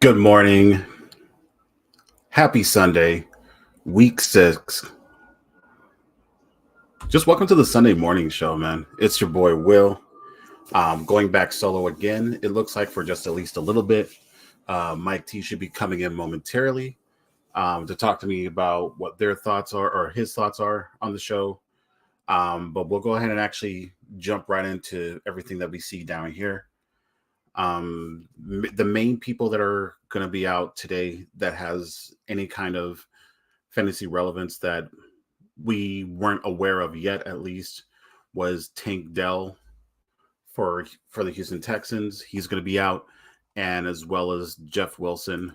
Good morning. Happy Sunday, week 6. Just welcome to the Sunday morning show, man. It's your boy Will. Going back solo again, it looks like for just at least a little bit. Mike T should be coming in momentarily to talk to me about what their thoughts are or his thoughts are on the show. But we'll go ahead and actually jump right into everything that we see down here. The main people that are going to be out today that has any kind of fantasy relevance that we weren't aware of yet, at least, was Tank Dell for the Houston Texans. He's going to be out, and as well as Jeff Wilson.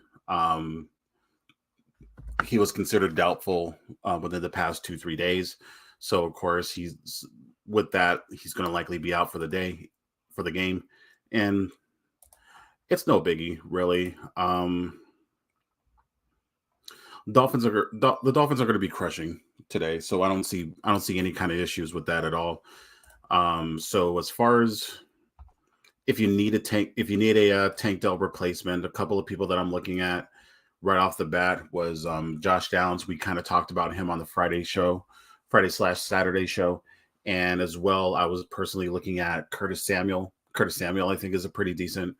He was considered doubtful within the past 2-3 days, so of course he's with that he's going to likely be out for the day for the game, and it's no biggie really. The Dolphins are going to be crushing today, so I don't see any kind of issues with that at all. So as far as if you need a Tank Dell replacement, a couple of people that I'm looking at right off the bat was Josh Downs. We kind of talked about him on the Friday/Saturday show, and as well, I was personally looking at Curtis Samuel. Curtis Samuel, I think, is a pretty decent.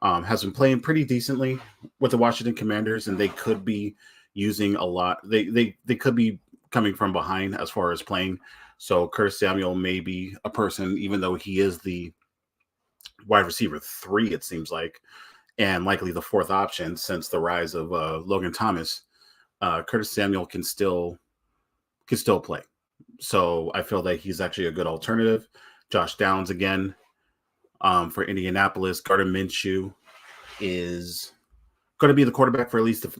Has been playing pretty decently with the Washington Commanders, and they could be using a lot. They could be coming from behind as far as playing. So Curtis Samuel may be a person, even though he is the wide receiver 3, it seems like, and likely the 4th option since the rise of Logan Thomas. Curtis Samuel can still play. So I feel that he's actually a good alternative. Josh Downs again for Indianapolis. Gardner Minshew is going to be the quarterback for at least the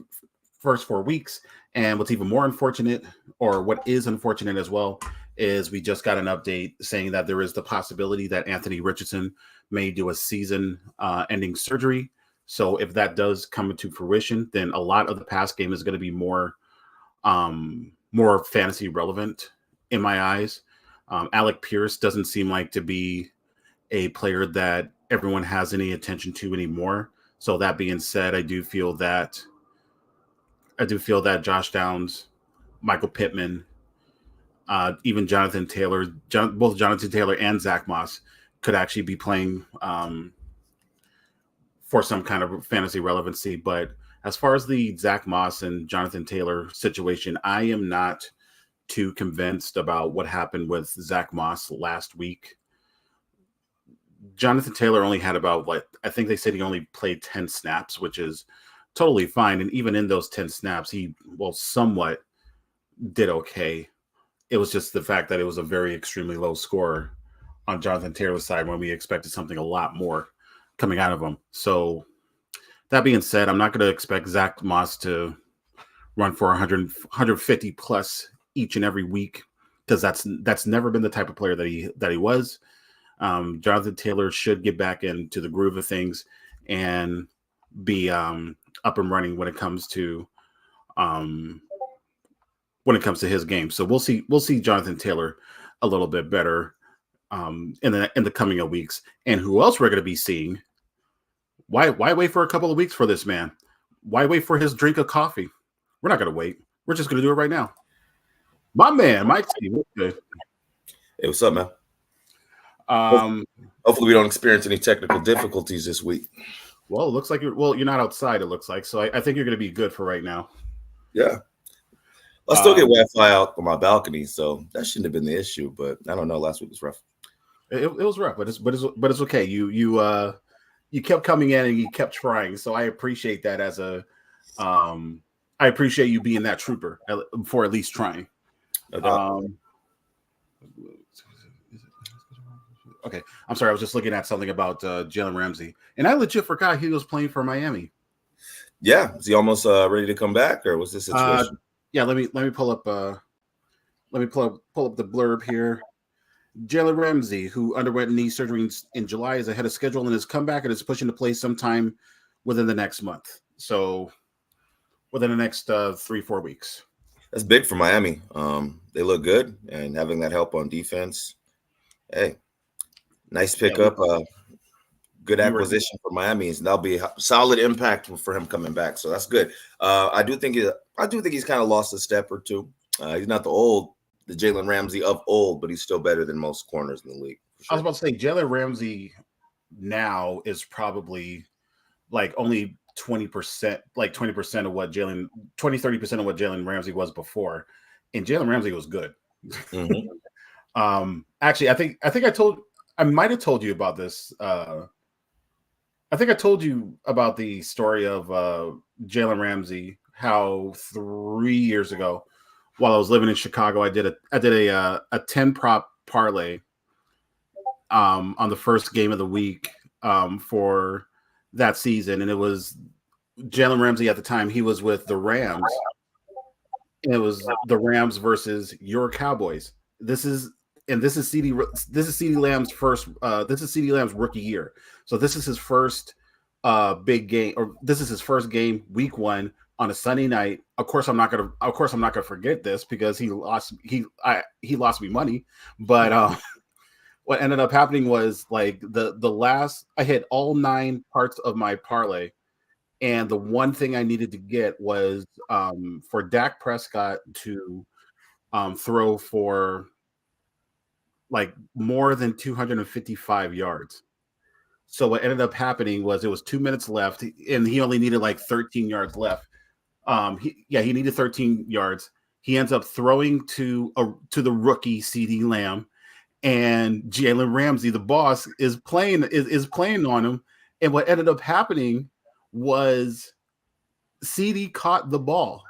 first 4 weeks. And what's even more unfortunate, or what is unfortunate as well, is we just got an update saying that there is the possibility that Anthony Richardson may do a season-ending surgery. So if that does come into fruition, then a lot of the pass game is going to be more fantasy relevant in my eyes. Alec Pierce doesn't seem like to be a player that everyone has any attention to anymore. So that being said, I do feel that Josh Downs, Michael Pittman, even Jonathan Taylor, both Jonathan Taylor and Zach Moss could actually be playing for some kind of fantasy relevancy. But as far as the Zach Moss and Jonathan Taylor situation, I am not too convinced about what happened with Zach Moss last week. Jonathan Taylor only had about, I think they said he only played 10 snaps, which is totally fine. And even in those 10 snaps, he somewhat did okay. It was just the fact that it was a very extremely low score on Jonathan Taylor's side when we expected something a lot more coming out of him. So that being said, I'm not going to expect Zach Moss to run for 150 plus each and every week, because that's never been the type of player that he was. Jonathan Taylor should get back into the groove of things and be up and running when it comes to his game. So we'll see Jonathan Taylor a little bit better in the coming weeks. And who else we're going to be seeing? Why wait for a couple of weeks for this man? Why wait for his drink of coffee? We're not going to wait. We're just going to do it right now. My man, Mike T. Good. Hey, what's up, man? Hopefully we don't experience any technical difficulties this week. Well, it looks like you're not outside, it looks like. So I think you're going to be good for right now. Yeah. I still get Wi-Fi out on my balcony, so that shouldn't have been the issue. But I don't know. Last week was rough. It was rough, but it's okay. You kept coming in and you kept trying, so I appreciate that. I appreciate you being that trooper for at least trying. Okay, I'm sorry. I was just looking at something about Jalen Ramsey, and I legit forgot he was playing for Miami. Yeah, is he almost ready to come back, or was this situation? Yeah, let me pull up. Let me pull up the blurb here. Jalen Ramsey, who underwent knee surgery in July, is ahead of schedule and his comeback and is pushing to play sometime within the next month. So within the next 3-4 weeks. That's big for Miami. They look good, and having that help on defense. Hey, nice pickup. good acquisition for Miami, and that'll be a solid impact for him coming back. So that's good. I do think he's kind of lost a step or two. He's not the Jalen Ramsey of old, but he's still better than most corners in the league. Sure. I was about to say Jalen Ramsey now is probably like only 20%, like 20% of what 30% of what Jalen Ramsey was before. And Jalen Ramsey was good. Mm-hmm. Actually, I might have told you about this. I think I told you about the story of Jalen Ramsey, how 3 years ago, while I was living in Chicago, I did a 10 prop parlay on the first game of the week for that season, and it was Jalen Ramsey at the time. He was with the Rams, and it was the Rams versus your Cowboys. This is CeeDee Lamb's first. This is CeeDee Lamb's rookie year, so this is his first big game, or this is his first game, week 1 on a Sunday night. Of course, I'm not gonna forget this because he lost me money. But what ended up happening was like the last, I hit all 9 parts of my parlay, and the one thing I needed to get was for Dak Prescott to throw for like more than 255 yards. So what ended up happening was it was 2 minutes left, and he only needed like 13 yards left. He needed 13 yards. He ends up throwing to the rookie CeeDee Lamb, and Jalen Ramsey, the boss, is playing on him. And what ended up happening was CeeDee caught the ball.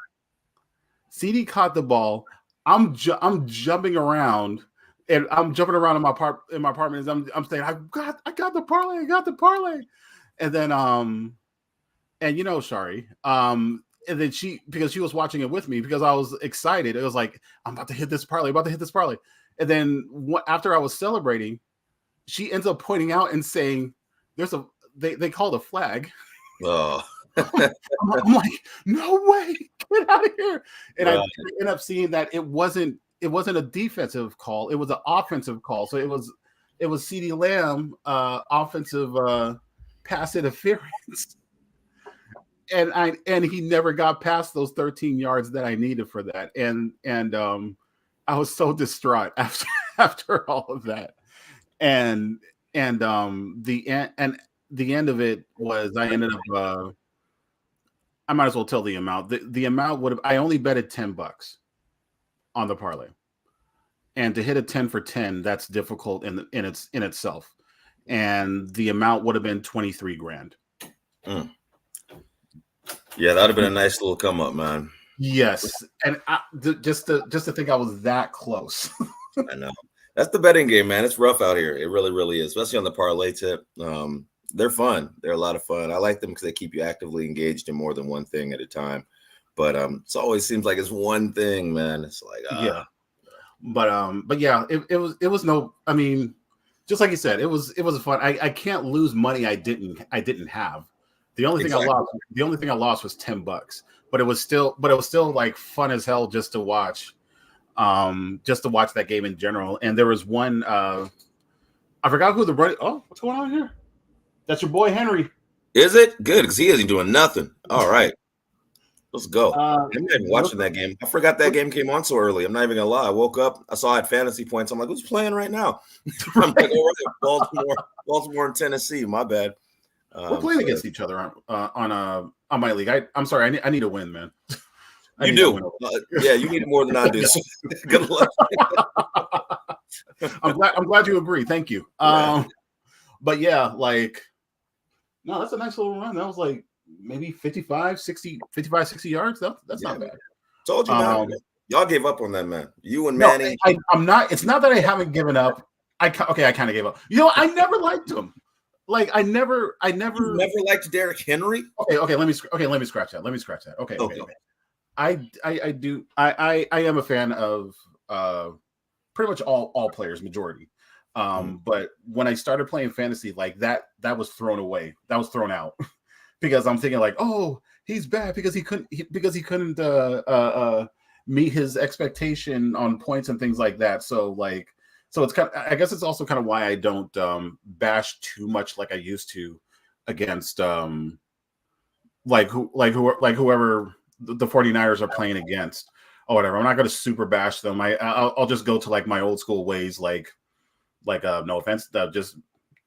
I'm jumping around. And I'm jumping around in my apartment. I'm saying, I got the parlay. And then, and Shari, and then because she was watching it with me because I was excited. It was like, I'm about to hit this parlay. And then after I was celebrating, she ends up pointing out and saying, they called a flag. Oh. I'm like, no way, get out of here. And I end up seeing that it wasn't a defensive call, it was an offensive call. So it was CeeDee Lamb offensive pass interference. And he never got past those 13 yards that I needed for that. And I was so distraught after all of that. And the end of it was I ended up I might as well tell the amount. The amount would have, I only betted $10 on the parlay, and to hit a 10 for 10, that's difficult in itself. And the amount would have been 23 grand. Yeah, that'd have been a nice little come up, man. Yes, and just to think I was that close. I know. That's the betting game, man. It's rough out here. It really, really is, especially on the parlay tip. They're fun. They're a lot of fun. I like them because they keep you actively engaged in more than one thing at a time. But it always seems like it's one thing, man. It's like yeah. But yeah, it was no. I mean, just like you said, it was fun. I can't lose money I didn't have. The only thing I lost was $10. But it was still like fun as hell just to watch that game in general. And there was one I forgot who the running. Oh, what's going on here? That's your boy Henry. Is it good? Because he isn't doing nothing. All right. Let's go. I'm not even watching that game. I forgot that game came on so early. I'm not even gonna lie. I woke up, I saw it at fantasy points. I'm like, who's playing right now? I'm like, all right, Baltimore and Tennessee. My bad. We're playing against each other on my league. I'm sorry. I need a win, man. You do. Yeah, you need it more than I do. So good luck. I'm glad you agree. Thank you. Yeah. But yeah, like, no, that's a nice little run. That was like maybe 55, 60 yards. That's not bad. Told you, man. Y'all gave up on that, man. You and Manny. No, I'm not. It's not that I haven't given up. I kind of gave up. I never liked him. Like I never. You never liked Derrick Henry. Okay. Let me scratch that. Okay. I do. I am a fan of pretty much all players, majority. But when I started playing fantasy, like that was thrown away. That was thrown out because I'm thinking like, oh, he's bad because he couldn't meet his expectation on points and things like that. So like So it's kind of, I guess it's also kind of why I don't bash too much like I used to against whoever the 49ers are playing against or whatever. I'm not going to super bash them. I'll just go to like my old school ways, like no offense, just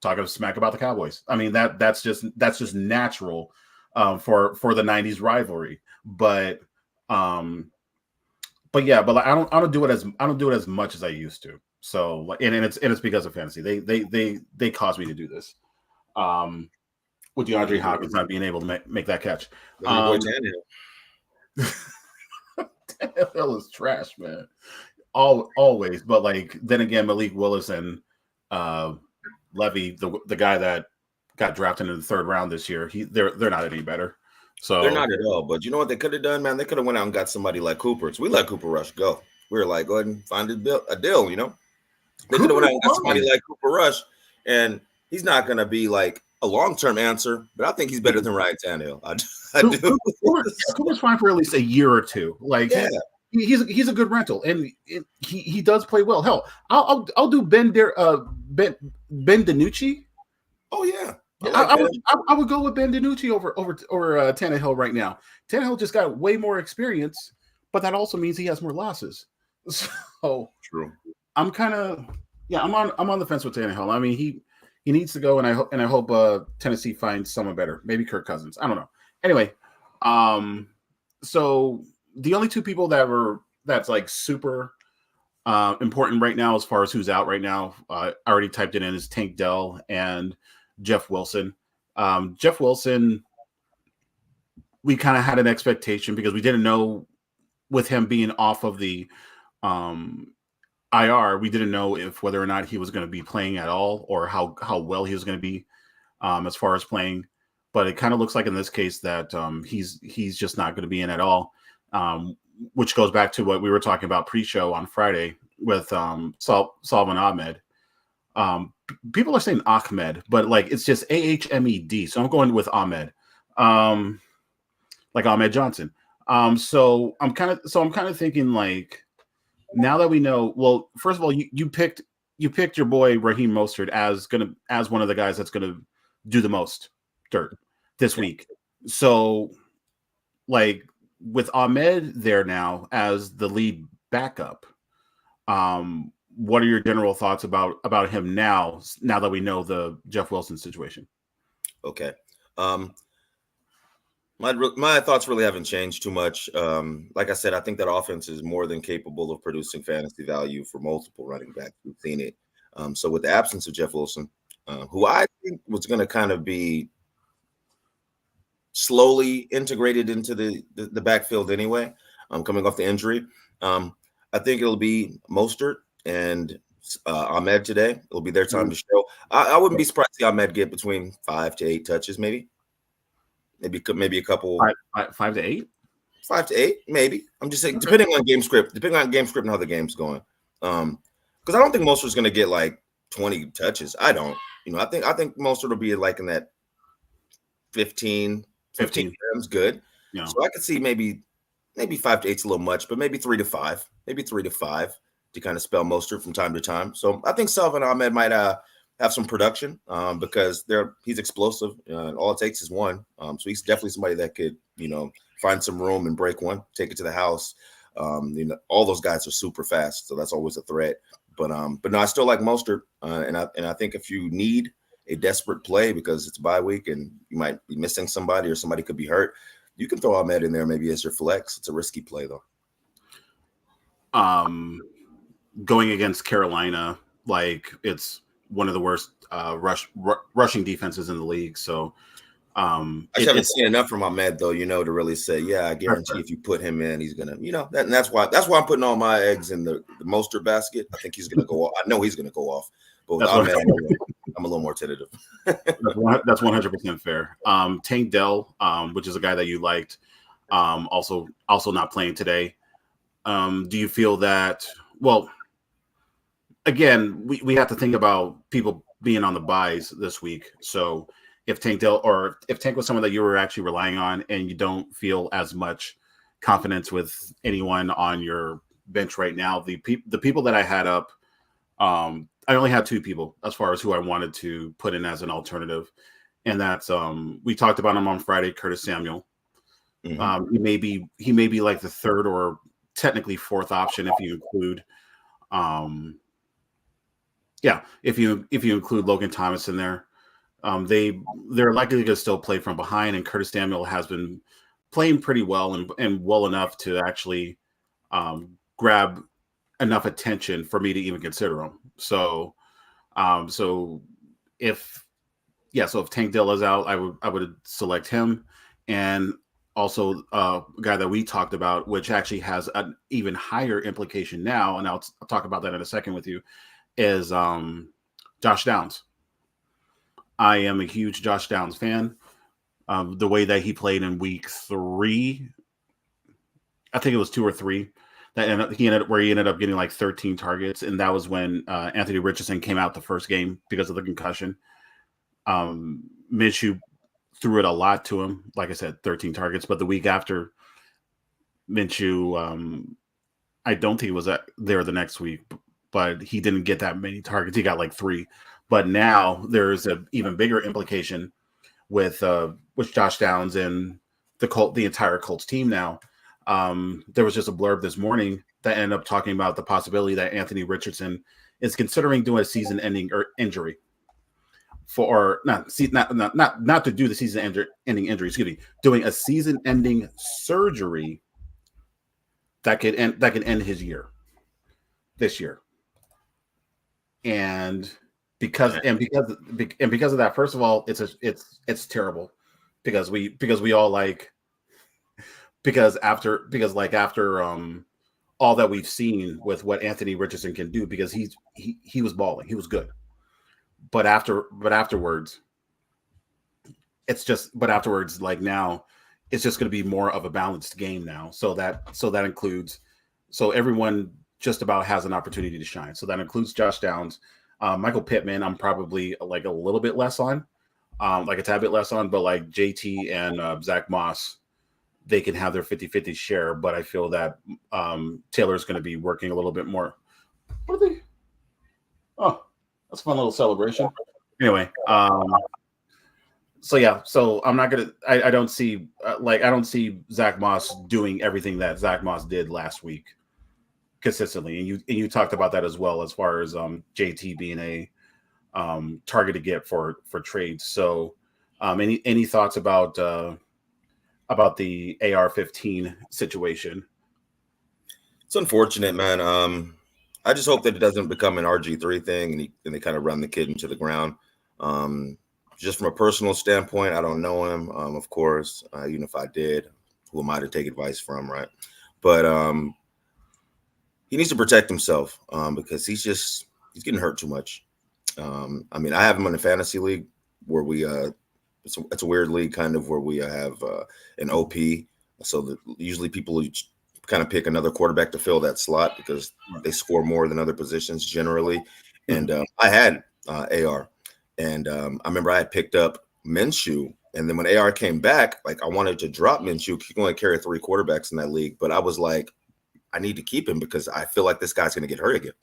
talking smack about the Cowboys. I mean that's just natural for the 90s rivalry. But yeah, but like, I don't do it as much as I used to. So and it's because of fantasy. They caused me to do this. With DeAndre Hopkins not being able to make that catch. Tannehill is trash, man. Always, but like then again, Malik Willis and Levy, the guy that got drafted in the 3rd round this year, they're not any better. So they're not at all. But you know what they could have done, man? They could have went out and got somebody like Cooper. So we let Cooper Rush go. We were like, go ahead and find a deal. You know, they could have went out and got somebody like Cooper Rush, and he's not going to be like a long-term answer, but I think he's better than Ryan Tannehill. I do. Cooper's fine for at least a year or two. Like, yeah. He's a good rental, and he does play well. Hell, I'll do Ben DiNucci. Oh yeah, I would go with Ben DiNucci over Tannehill right now. Tannehill just got way more experience, but that also means he has more losses. So true. I'm on the fence with Tannehill. I mean he needs to go, and I hope Tennessee finds someone better. Maybe Kirk Cousins. I don't know. Anyway, so the only two people that's like super important right now as far as who's out right now, I already typed it in, is Tank Dell and Jeff Wilson. Jeff Wilson, we kind of had an expectation because we didn't know with him being off of the IR, we didn't know whether or not he was going to be playing at all or how well he was going to be as far as playing. But it kind of looks like in this case that he's just not going to be in at all, which goes back to what we were talking about pre-show on Friday with Salvon Ahmed. People are saying Ahmed, but like it's just Ahmed. So I'm going with Ahmed, like Ahmed Johnson. So I'm kind of thinking like, now that we know, well, first of all, you picked your boy Raheem Mostert as one of the guys that's gonna do the most dirt this week. So like with Ahmed there now as the lead backup, what are your general thoughts about him now that we know the Jeff Wilson situation? Okay. My thoughts really haven't changed too much. Like I said, I think that offense is more than capable of producing fantasy value for multiple running backs. We've seen it. So with the absence of Jeff Wilson, who I think was going to kind of be slowly integrated into the backfield anyway, coming off the injury, I think it'll be Mostert and Ahmed today. It'll be their time to show. I wouldn't be surprised to see Ahmed get between 5 to 8 touches, maybe a couple 5 to 8, 5 to 8, maybe. I'm just saying, depending on game script and how the game's going. Because I don't think Mostert's going to get like 20 touches. I don't. I think Mostert will be like in that 15 grams, good. Yeah. So I could see maybe 5 to 8's a little much, but maybe 3 to 5, to kind of spell Mostert from time to time. So I think Salvon Ahmed might have some production because he's explosive. And all it takes is one. So he's definitely somebody that could, find some room and break one, take it to the house. All those guys are super fast, so that's always a threat. But no, I still like Mostert, and I think if you need a desperate play because it's bye week and you might be missing somebody or somebody could be hurt, you can throw Ahmed in there maybe as your flex. It's a risky play though. Going against Carolina, like it's one of the worst rushing defenses in the league. So I haven't seen enough from Ahmed though, to really say, yeah, I guarantee if you put him in, he's gonna, and that's why I'm putting all my eggs in the Mostert basket. I think he's gonna go off. I know he's gonna go off, but with Ahmed, I'm a little more tentative. That's 100% fair. Tank Dell, which is a guy that you liked, also not playing today. Do you feel that? Well, again, we have to think about people being on the buys this week. So if Tank was someone that you were actually relying on and you don't feel as much confidence with anyone on your bench right now, the people that I had up I only had two people as far as who I wanted to put in as an alternative, and that's we talked about him on Friday, Curtis Samuel. Mm-hmm. He may be like the third or technically fourth option if you include if you include Logan Thomas in there. They're likely to still play from behind, and Curtis Samuel has been playing pretty well and well enough to actually grab enough attention for me to even consider him. So if Tank Dill is out, I would select him, and also a guy that we talked about, which actually has an even higher implication now, and I'll talk about that in a second with you, is Josh Downs. I am a huge Josh Downs fan. The way that he played in week 3, I think it was 2 or 3, he ended up getting like 13 targets, and that was when Anthony Richardson came out the first game because of the concussion. Minshew threw it a lot to him, like I said, 13 targets. But the week after, Minshew, I don't think he was there the next week, but he didn't get that many targets. He got like 3. But now there's an even bigger implication with Josh Downs and the entire Colts team now. There was just a blurb this morning that ended up talking about the possibility that Anthony Richardson is considering doing a season-ending injury. Not to do the season-ending injury. Excuse me, doing a season-ending surgery that could end his year this year. And because of that, first of all, it's terrible because we all after all that we've seen with what Anthony Richardson can do, because he was balling, he was good. But afterwards, like now, it's just going to be more of a balanced game now. So that includes, everyone just about has an opportunity to shine. So that includes Josh Downs, Michael Pittman. I'm probably like a little bit less on, like a tad bit less on, but like JT and Zach Moss, they can have their 50-50 share. But I feel that Taylor's going to be working a little bit more. What are they? Oh. That's a fun little celebration. Anyway, so I'm not gonna. I don't see Zach Moss doing everything that Zach Moss did last week consistently, and you talked about that as well, as far as JT being a target to get for trades. So, any thoughts about the AR-15 situation? It's unfortunate, man. I just hope that it doesn't become an RG3 thing and they kind of run the kid into the ground. Just from a personal standpoint, I don't know him, of course. Even if I did, who am I to take advice from, right? But he needs to protect himself because he's getting hurt too much. I mean, I have him in a fantasy league where we it's a weird league kind of where we have an OP. So usually people kind of pick another quarterback to fill that slot because they score more than other positions generally. And I had AR, and I remember I had picked up Minshew, and then when AR came back, like I wanted to drop Minshew. He can only carry 3 quarterbacks in that league, but I was like, I need to keep him because I feel like this guy's going to get hurt again.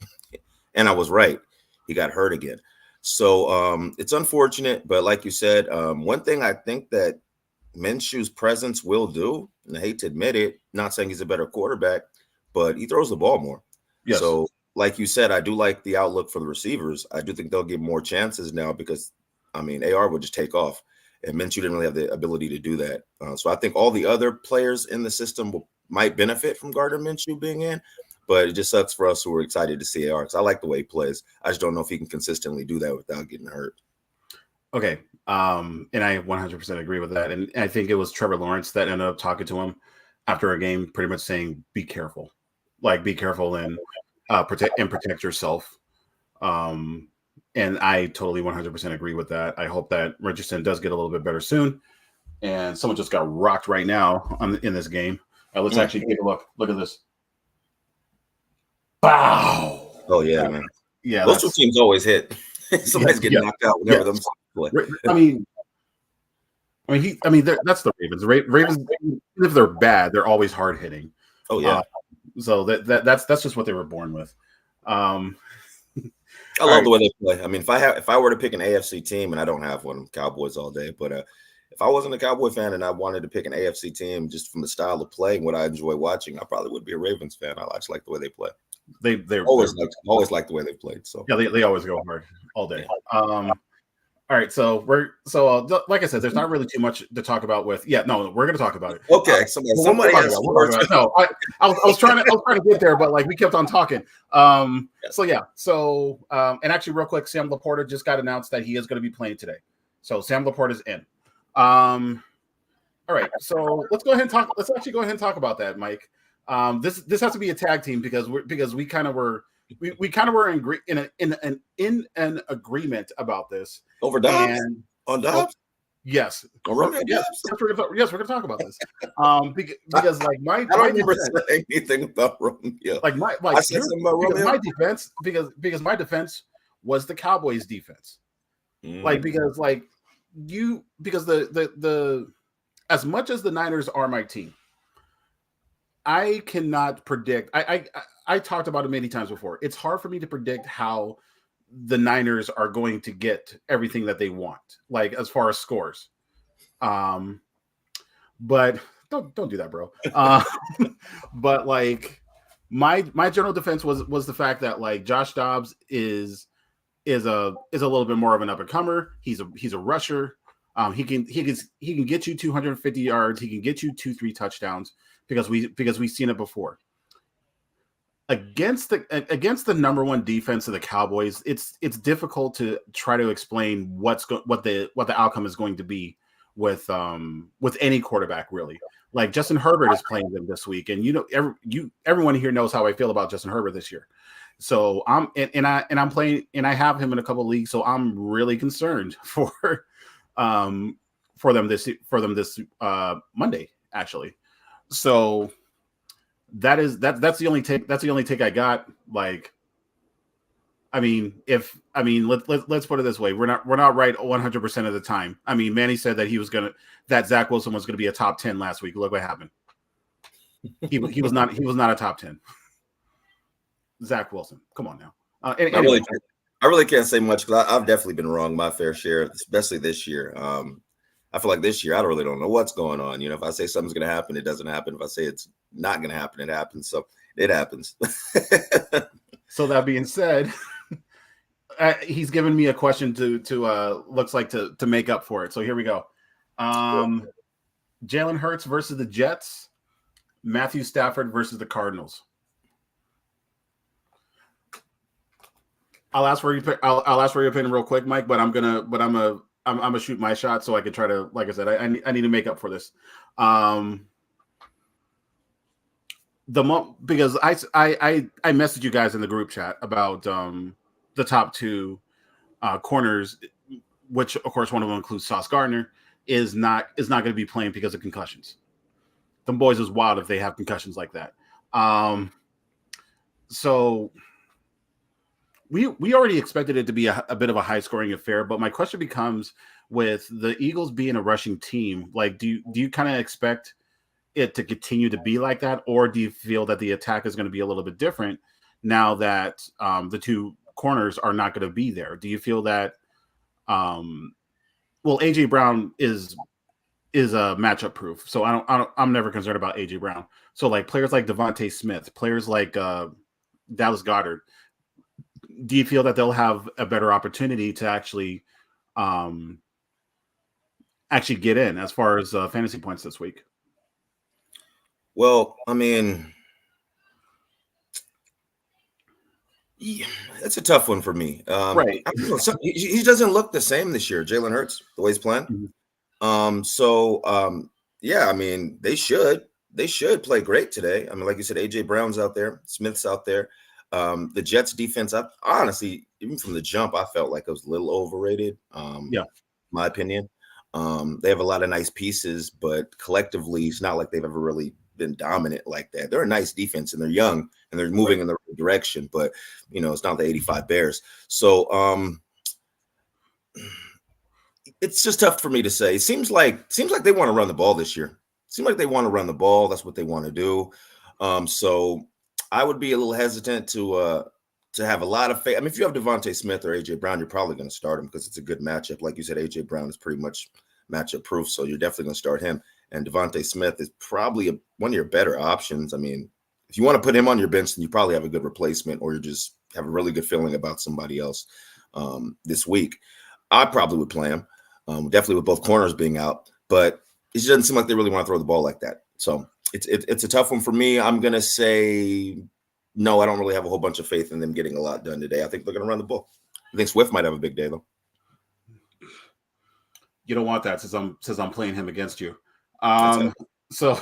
And I was right. He got hurt again. So it's unfortunate, but like you said, one thing I think that Minshew's presence will do, and I hate to admit it, not saying he's a better quarterback, but he throws the ball more. Yes. So like you said, I do like the outlook for the receivers. I do think they'll get more chances now because, I mean, AR would just take off, and Minshew didn't really have the ability to do that. So I think all the other players in the system might benefit from Gardner Minshew being in, but it just sucks for us who are excited to see AR because I like the way he plays. I just don't know if he can consistently do that without getting hurt. Okay. And I 100% agree with that. And I think it was Trevor Lawrence that ended up talking to him after a game, pretty much saying, be careful, and protect yourself. And I totally 100% agree with that. I hope that Richardson does get a little bit better soon. And someone just got rocked right now in this game. Let's actually take a look. Look at this. Wow. Oh yeah, man. Yeah. Those two teams always hit. Somebody's getting knocked out whenever them play. I mean, that's the Ravens. Ravens, if they're bad, they're always hard hitting. Oh yeah. So that's just what they were born with. I love the way they play. I mean, if I were to pick an AFC team, and I don't have one, Cowboys all day, but if I wasn't a Cowboy fan and I wanted to pick an AFC team just from the style of play and what I enjoy watching, I probably would be a Ravens fan. I just like the way they play. They're always like the way they played. So yeah, they always go hard all day. All right, so like I said, there's not really too much to talk about with. Yeah, no, we're gonna talk about it. Okay, somebody has no, I was trying to get there, but like we kept on talking. So yeah, and actually, real quick, Sam Laporta just got announced that he is going to be playing today. So Sam Laporta is in. All right, so let's go ahead and talk. Let's actually go ahead and talk about that, Mike. This has to be a tag team because we kind of were in an agreement about this. Over Dobbs? On Dobbs? Yes. We're going to talk about this. Because like I don't remember saying anything about Romeo. I said something about Romeo. My defense, because my defense was the Cowboys' defense. Because the as much as the Niners are my team, I cannot predict. I talked about it many times before. It's hard for me to predict how the Niners are going to get everything that they want, like as far as scores. But don't do that, bro. But like my general defense was the fact that like Josh Dobbs is a little bit more of an up and comer. He's a rusher. He can get you 250 yards. He can get you 2-3 touchdowns because we've seen it before. Against the number one defense of the Cowboys, it's difficult to try to explain what the outcome is going to be with any quarterback really. Like Justin Herbert is playing them this week, and everyone here knows how I feel about Justin Herbert this year. So I'm playing, and I have him in a couple of leagues, so I'm really concerned for them this Monday actually. So that's the only take I got. Like, let's put it this way: we're not right 100% of the time. I mean, Manny said that Zach Wilson was gonna be a top 10 last week. Look what happened. He was not a top 10. Zach Wilson, come on now. Anyway. I really can't say much because I've definitely been wrong my fair share, especially this year. I feel like this year I really don't know what's going on. If I say something's going to happen, it doesn't happen. If I say it's not going to happen, it happens. So it happens. So that being said, he's given me a question to looks like to make up for it. So here we go. Jalen Hurts versus the Jets, Matthew Stafford versus the Cardinals. I'll ask for your opinion real quick, Mike. But I'm gonna shoot my shot so I can try to, like I said, I need to make up for this. Because I messaged you guys in the group chat about the top two corners, which of course one of them includes Sauce Gardner, is not going to be playing because of concussions. Them boys is wild if they have concussions like that. So we already expected it to be a bit of a high scoring affair, but my question becomes, with the Eagles being a rushing team, like do you kind of expect it to continue to be like that, or do you feel that the attack is going to be a little bit different now that the two corners are not going to be there? Do you feel that AJ Brown is a matchup proof, so I'm never concerned about AJ Brown. So like players like Devontae Smith, players like Dallas Goedert, do you feel that they'll have a better opportunity to actually get in as far as fantasy points this week? Well, I mean, yeah, that's a tough one for me. Right. He doesn't look the same this year, Jalen Hurts, the way he's playing. Mm-hmm. Yeah, I mean, they should play great today. I mean, like you said, AJ Brown's out there, Smith's out there. The Jets defense, honestly, even from the jump, I felt like it was a little overrated. My opinion. They have a lot of nice pieces, but collectively, it's not like they've ever really been dominant like that. They're a nice defense, and they're young, and they're moving in the right direction. But it's not the '85 Bears. So it's just tough for me to say. It seems like they want to run the ball this year. Seems like they want to run the ball. That's what they want to do. So I would be a little hesitant to to have a lot of faith. I mean, if you have Devontae Smith or AJ Brown, you're probably going to start him because it's a good matchup. Like you said, AJ Brown is pretty much matchup proof, so you're definitely going to start him. And Devontae Smith is probably one of your better options. I mean, if you want to put him on your bench, then you probably have a good replacement, or you just have a really good feeling about somebody else this week. I probably would play him, definitely with both corners being out, but it doesn't seem like they really want to throw the ball like that. So it's a tough one for me. I'm going to say no, I don't really have a whole bunch of faith in them getting a lot done today. I think they're going to run the ball. I think Swift might have a big day, though. You don't want that since I'm playing him against you. So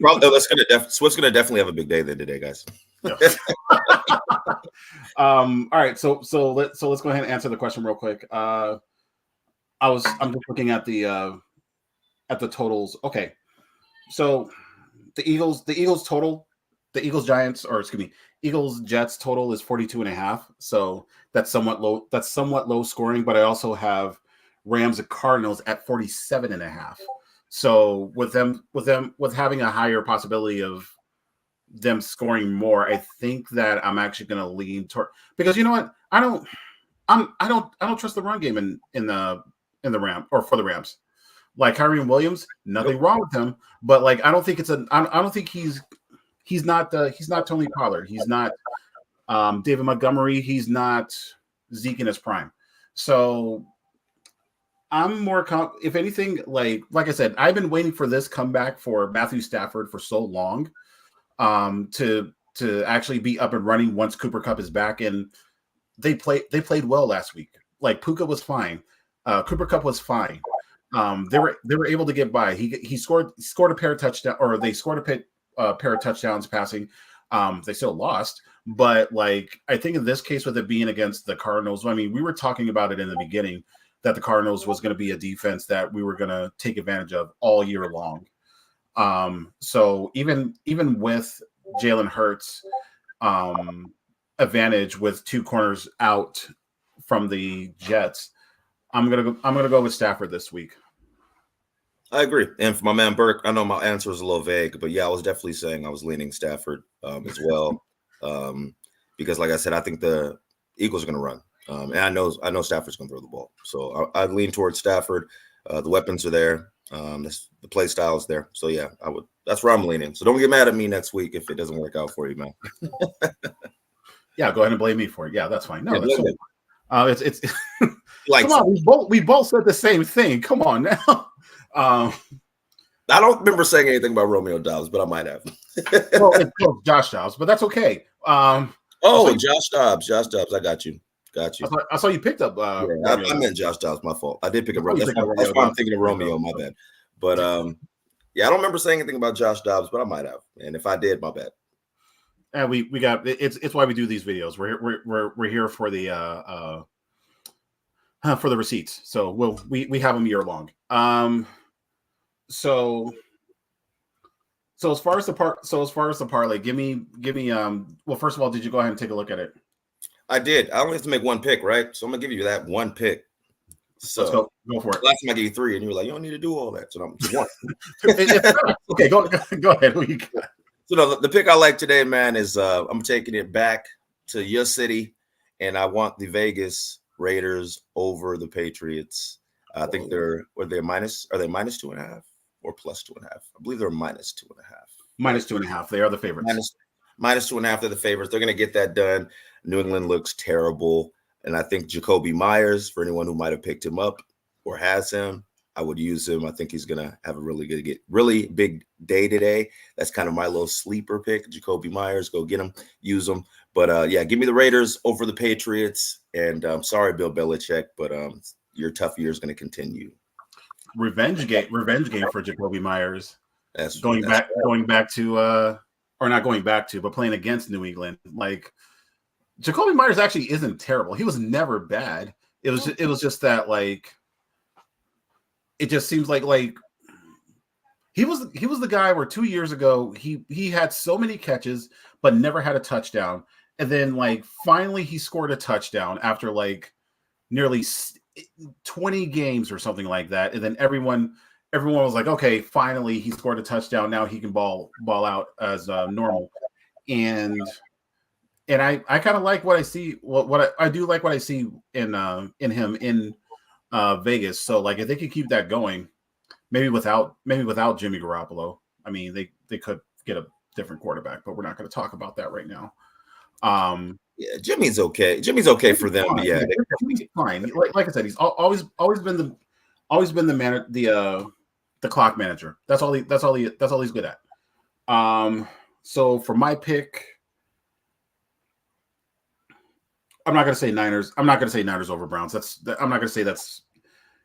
Swift's gonna definitely have a big day then today, guys. Yeah. All right, so let's go ahead and answer the question real quick. I'm just looking at the totals. Okay, so the Eagles total, the Eagles Jets total is 42.5. So that's somewhat low. That's somewhat low scoring, but I also have Rams and Cardinals at 47.5. So with having a higher possibility of them scoring more, I think that I'm actually going to lean toward, because you know what, I don't trust the run game in the Ram or for the Rams. Like Kyren Williams, nothing wrong with him, but like I don't think he's not Tony Pollard, he's not David Montgomery, he's not Zeke in his prime. So I'm more, if anything, like I said, I've been waiting for this comeback for Matthew Stafford for so long, to actually be up and running once Cooper Kupp is back, and they played well last week. Like Puka was fine, Cooper Kupp was fine. They were able to get by. He scored a pair of touchdowns, or they scored a pair of touchdowns passing. They still lost, but like I think in this case, with it being against the Cardinals, I mean, we were talking about it in the beginning that the Cardinals was going to be a defense that we were going to take advantage of all year long. So even with Jalen Hurts advantage with two corners out from the Jets, I'm gonna go with Stafford this week. I agree. And for my man Burke, I know my answer was a little vague, but yeah, I was definitely saying I was leaning Stafford as well. Because like I said, I think the Eagles are going to run. And I know Stafford's going to throw the ball. So I lean towards Stafford. The weapons are there. The play style is there. So yeah, that's where I'm leaning. So don't get mad at me next week if it doesn't work out for you, man. Yeah, go ahead and blame me for it. Yeah, that's fine. No, that's fine. It's like, come on, we both said the same thing. Come on now. I don't remember saying anything about Romeo Doubs, but I might have. Well, it's Josh Dobbs, but that's okay. Josh Dobbs. I got you. I saw you picked up. I meant Josh Dobbs. My fault. I did pick up Romeo. That's why I'm thinking of Romeo. My bad. But yeah, I don't remember saying anything about Josh Dobbs, but I might have. And if I did, my bad. And we got it's why we do these videos. We're here for the receipts. So we have them year long. So as far as the parlay, give me well, first of all, did you go ahead and take a look at it? I did. I only have to make one pick, right? So I'm gonna give you that one pick. So let's go for it. Last time I gave you 3, and you were like, "You don't need to do all that." So I'm just one. Okay, go ahead. Who you got? So the pick I like today, man, is I'm taking it back to your city, and I want the Vegas Raiders over the Patriots. I think are they minus 2.5 or plus 2.5? I believe they're minus 2.5. Minus 2.5. They are the favorites. Minus 2.5. They're the favorites. They're going to get that done. New England looks terrible, and I think Jacoby Myers, for anyone who might have picked him up or has him, I would use him. I think he's going to have a really big day today. That's kind of my little sleeper pick. Jacoby Myers, go get him, use him. But yeah, give me the Raiders over the Patriots. And sorry, Bill Belichick, but your tough year is going to continue. Revenge game for Jacoby Myers. Going back to or not going back to, but playing against New England. Like Jacoby Myers actually isn't terrible. He was never bad. It was just that like it just seems like he was the guy where 2 years ago he had so many catches but never had a touchdown, and then like finally he scored a touchdown after like nearly 20 games or something like that, and then everyone was like, okay, finally he scored a touchdown, now he can ball out as normal. And I kind of like what I see. What I do like what I see in him in Vegas. So like if they could keep that going, maybe without Jimmy Garoppolo. I mean, they could get a different quarterback, but we're not going to talk about that right now. Yeah, Jimmy's okay. Jimmy's okay for them. But yeah, Jimmy's fine. Like I said, he's always been the clock manager. That's all he's good at. So for my pick, I'm not going to say Niners. I'm not going to say Niners over Browns. I'm not going to say that's.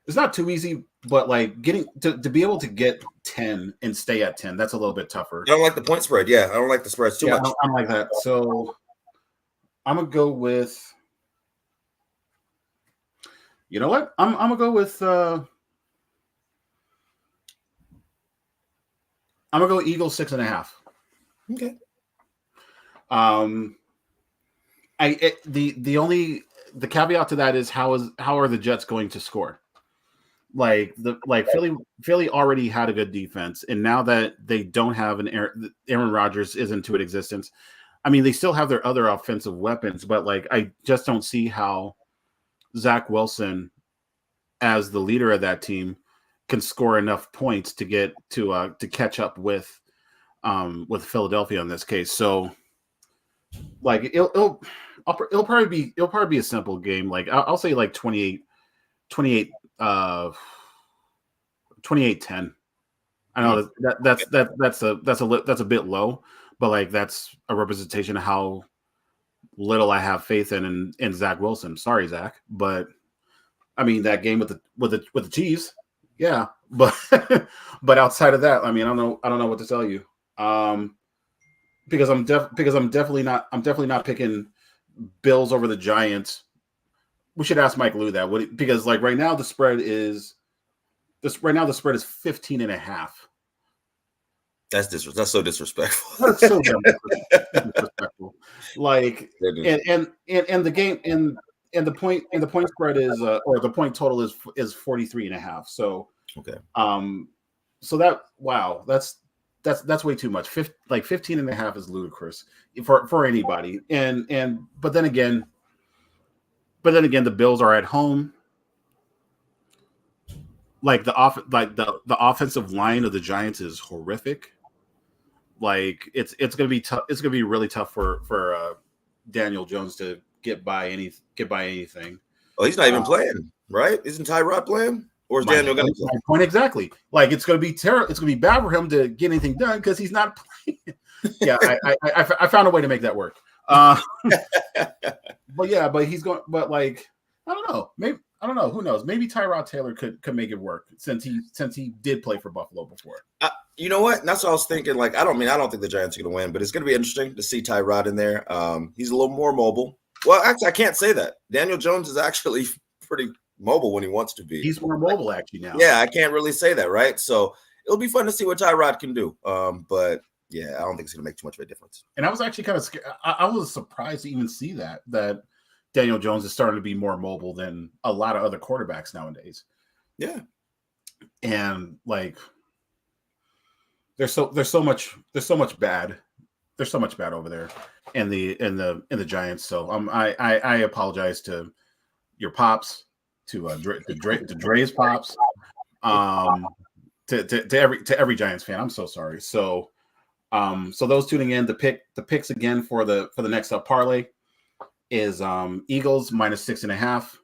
It's not too easy, but like getting to be able to get 10 and stay at 10, that's a little bit tougher. I don't like the point spread. Yeah, I don't like the spreads too much. I don't like that. So I'm gonna go with. You know what? I'm gonna go with. I'm gonna go Eagles 6.5. Okay. The caveat to that is how are the Jets going to score? Philly already had a good defense, and now that they don't have Aaron Rodgers is into existence. I mean, they still have their other offensive weapons, but like I just don't see how Zach Wilson, as the leader of that team, can score enough points to get to catch up with Philadelphia in this case. So, like it'll probably be a simple game. Like I'll say like 28-10. I know that's a bit low, but like that's a representation of how little I have faith in Zach Wilson. Sorry, Zach, but I mean that game with the Chiefs, yeah. But but outside of that, I mean I don't know what to tell you. Because I'm definitely not picking Bills over the Giants. We should ask Mike Lou that because like right now the spread is 15.5. That's so disrespectful. That's so disrespectful. Like and the game and the point spread is or the point total is 43.5. So okay. So that's way too much. 15.5 is ludicrous for anybody. But then again, the Bills are at home. Like the offensive line of the Giants is horrific. Like it's gonna be tough. It's gonna be really tough for Daniel Jones to get by anything. Oh, he's not even playing, right? Isn't Tyrod playing? Or is Daniel going to play? My point exactly. Like it's going to be terrible. It's going to be bad for him to get anything done because he's not playing. Yeah, I found a way to make that work. But he's going. But like, I don't know. Maybe I don't know. Who knows? Maybe Tyrod Taylor could make it work since he did play for Buffalo before. You know what? That's what I was thinking. Like, I don't think the Giants are going to win, but it's going to be interesting to see Tyrod in there. He's a little more mobile. Well, actually, I can't say that. Daniel Jones is actually pretty mobile when he wants to be. He's more mobile actually now. Yeah, I can't really say that, right? So it'll be fun to see what Tyrod can do. But yeah, I don't think it's going to make too much of a difference. And I was actually kind of scared. I was surprised to even see that Daniel Jones is starting to be more mobile than a lot of other quarterbacks nowadays. Yeah, and like there's so much bad. There's so much bad over there in the Giants. So I apologize to your pops. To Dre's pops, to every Giants fan. I'm so sorry. So those tuning in, the picks again for the next up parlay is Eagles -6.5,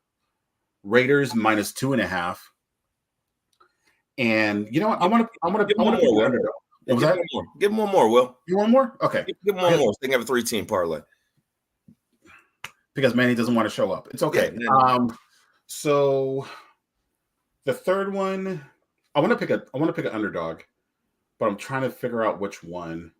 Raiders -2.5, and you know what? I want to give him one more, Will. You want more? Okay, give him one more. So they can have a 3-team parlay because Manny doesn't want to show up. It's okay. Yeah, so the third one, I want to pick an underdog, but I'm trying to figure out which one.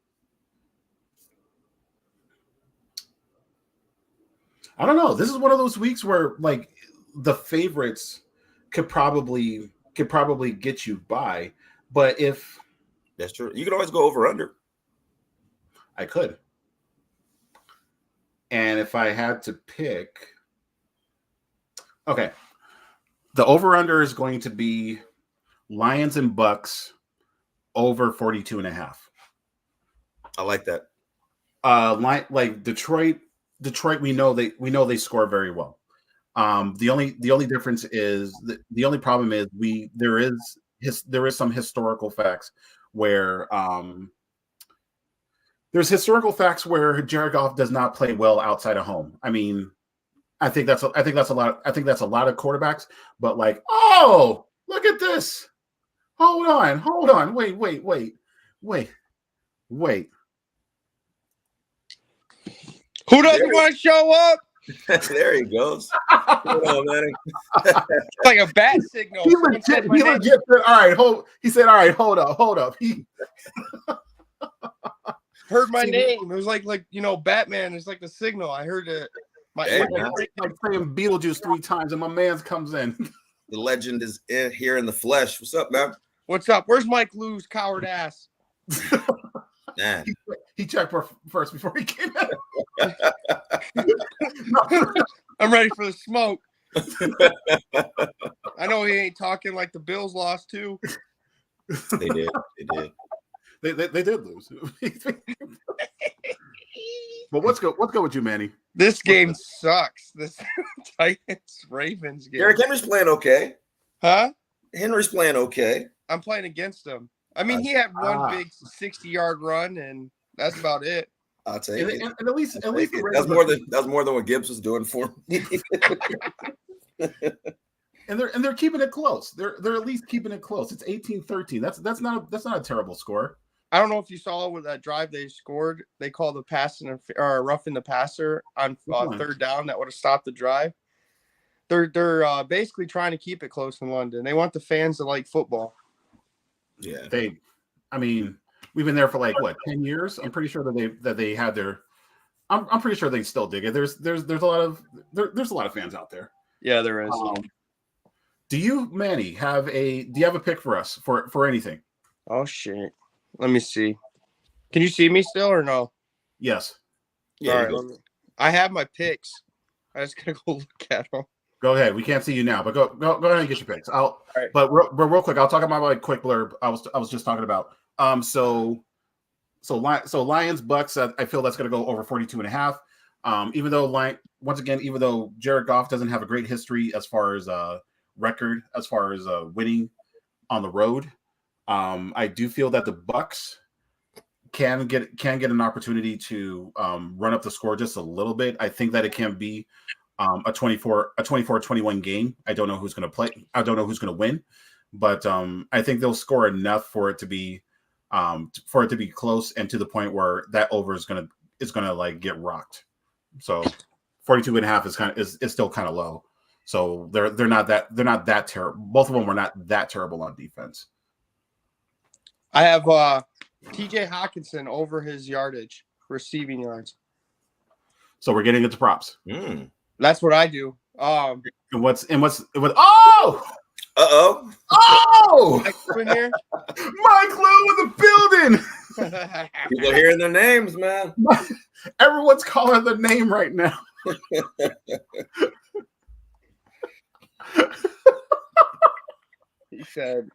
I don't know. This is one of those weeks where like the favorites could probably get you by, but if that's true, you could always go over under. I could. And if I had to pick, okay, the over-under is going to be Lions and Bucks over 42.5. I like that. Like Detroit Detroit, we know they score very well. The only difference is the only problem is there is some historical facts where there's historical facts where Jared Goff does not play well outside of home. I mean, I think that's a lot of quarterbacks, but like, oh, look at this. Hold on. Wait. Who doesn't want to show up? There he goes. Hold on, Manny. It's like a bat signal. He legit said, all right, hold up. He heard my name. It was like Batman is like the signal. I heard it. Like saying Beetlejuice 3 times, and my man comes in. The legend is here in the flesh. What's up, man? What's up? Where's Mike Lou's coward ass? Nah. He checked first before he came in. I'm ready for the smoke. I know he ain't talking like the Bills lost too. They did. They did lose. But let's go with you, Manny. This game sucks. This Titans Ravens game. Derrick Henry's playing okay. Huh? Henry's playing okay. I'm playing against him. I mean, he had one big 60-yard run, and that's about it. I'll tell you. And at least that's more than what Gibbs was doing for me. and they're keeping it close. They're at least keeping it close. It's 18-13. That's not a terrible score. I don't know if you saw with that drive they scored. They called the passing or roughing the passer on third down. That would have stopped the drive. They're basically trying to keep it close in London. They want the fans to like football. Yeah, we've been there for like what 10 years. I'm pretty sure that they had their. I'm pretty sure they still dig it. There's a lot of fans out there. Yeah, there is. Do you, Manny, have a pick for us for anything? Oh shit. Let me see. Can you see me still or no? Yes. Yeah. All right, I have my picks. I just gotta go look at them. Go ahead. We can't see you now, but go ahead and get your picks. Right. But real quick, I'll talk about my quick blurb. I was just talking about. So Lions Bucks. I feel that's going to go over 42.5. Even though Jared Goff doesn't have a great history as far as record, as far as winning on the road, I do feel that the Bucks can get an opportunity to run up the score just a little bit. I think that it can be a 24-21 game. I don't know who's going to play. I don't know who's going to win, but I think they'll score enough for it to be close and to the point where that over is going to like get rocked. So 42.5 is still kind of low. So they're not that terrible. Both of them were not that terrible on defense. I have TJ Hawkinson over his yardage, receiving yards. So we're getting into props. That's what I do. Oh! Mike Lou in here? Mike Lou in the building. People are hearing their names, man. Everyone's calling the name right now. He said,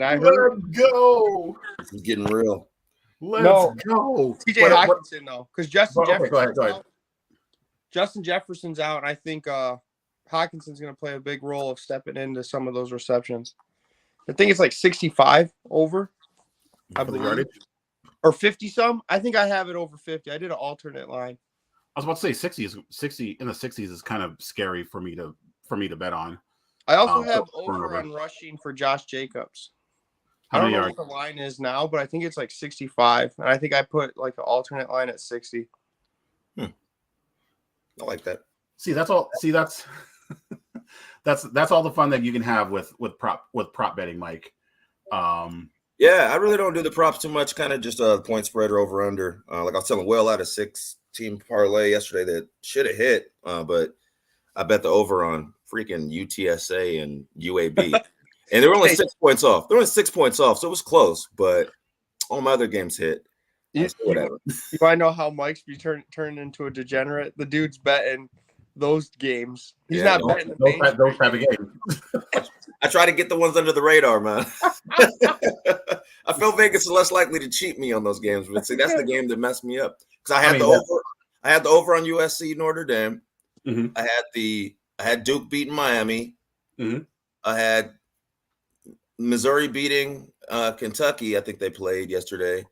I heard. Let's go. This is getting real. Let's go. TJ Hawkinson, though, because Justin Jefferson's go ahead. out. Justin Jefferson's out, and I think Hawkinson's going to play a big role of stepping into some of those receptions. I think it's like 65 over, I believe, or 50-some. I think I have it over 50. I did an alternate line. I was about to say 60 in the 60s is kind of scary for me to bet on. I also have over on rushing for Josh Jacobs. I don't know what the line is now, but I think it's like 65, and I think I put like an alternate line at 60. I like that. That's all the fun that you can have with prop betting, Mike. Yeah, I really don't do the props too much. Kind of just a point spread or over under. Like I was telling Will, I had a 6-team parlay yesterday that should have hit, but I bet the over on freaking UTSA and UAB, and they were only 6 points off. They were only 6 points off, so it was close. But all my other games hit. Whatever. You I know how Mike's be turned into a degenerate. The dude's betting those games. He's not betting those type of games. I try to get the ones under the radar, man. I feel Vegas is less likely to cheat me on those games. But see, that's the game that messed me up because I had the over. I had the over on USC Notre Dame. Mm-hmm. I had Duke beating Miami. Mm-hmm. I had Missouri beating Kentucky. I think they played yesterday,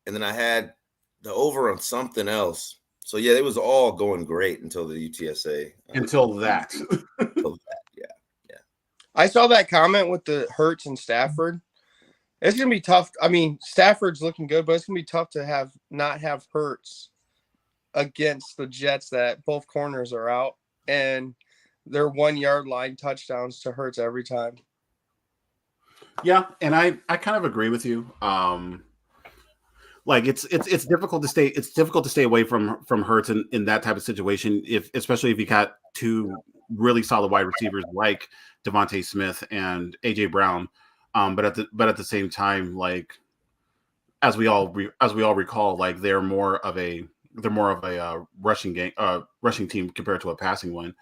and then I had the over on something else. So yeah, it was all going great until the UTSA. Until that. Yeah. I saw that comment with the Hurts and Stafford. It's gonna be tough. I mean, Stafford's looking good, but it's gonna be tough to not have Hurts against the Jets that both corners are out and they're 1 yard line touchdowns to Hurts every time. Yeah, and I kind of agree with you. Like it's difficult to stay away from Hurts in that type of situation, especially if you got two really solid wide receivers like Devontae Smith and AJ Brown. But at the same time, like as we all recall, like they're more of a rushing team compared to a passing one,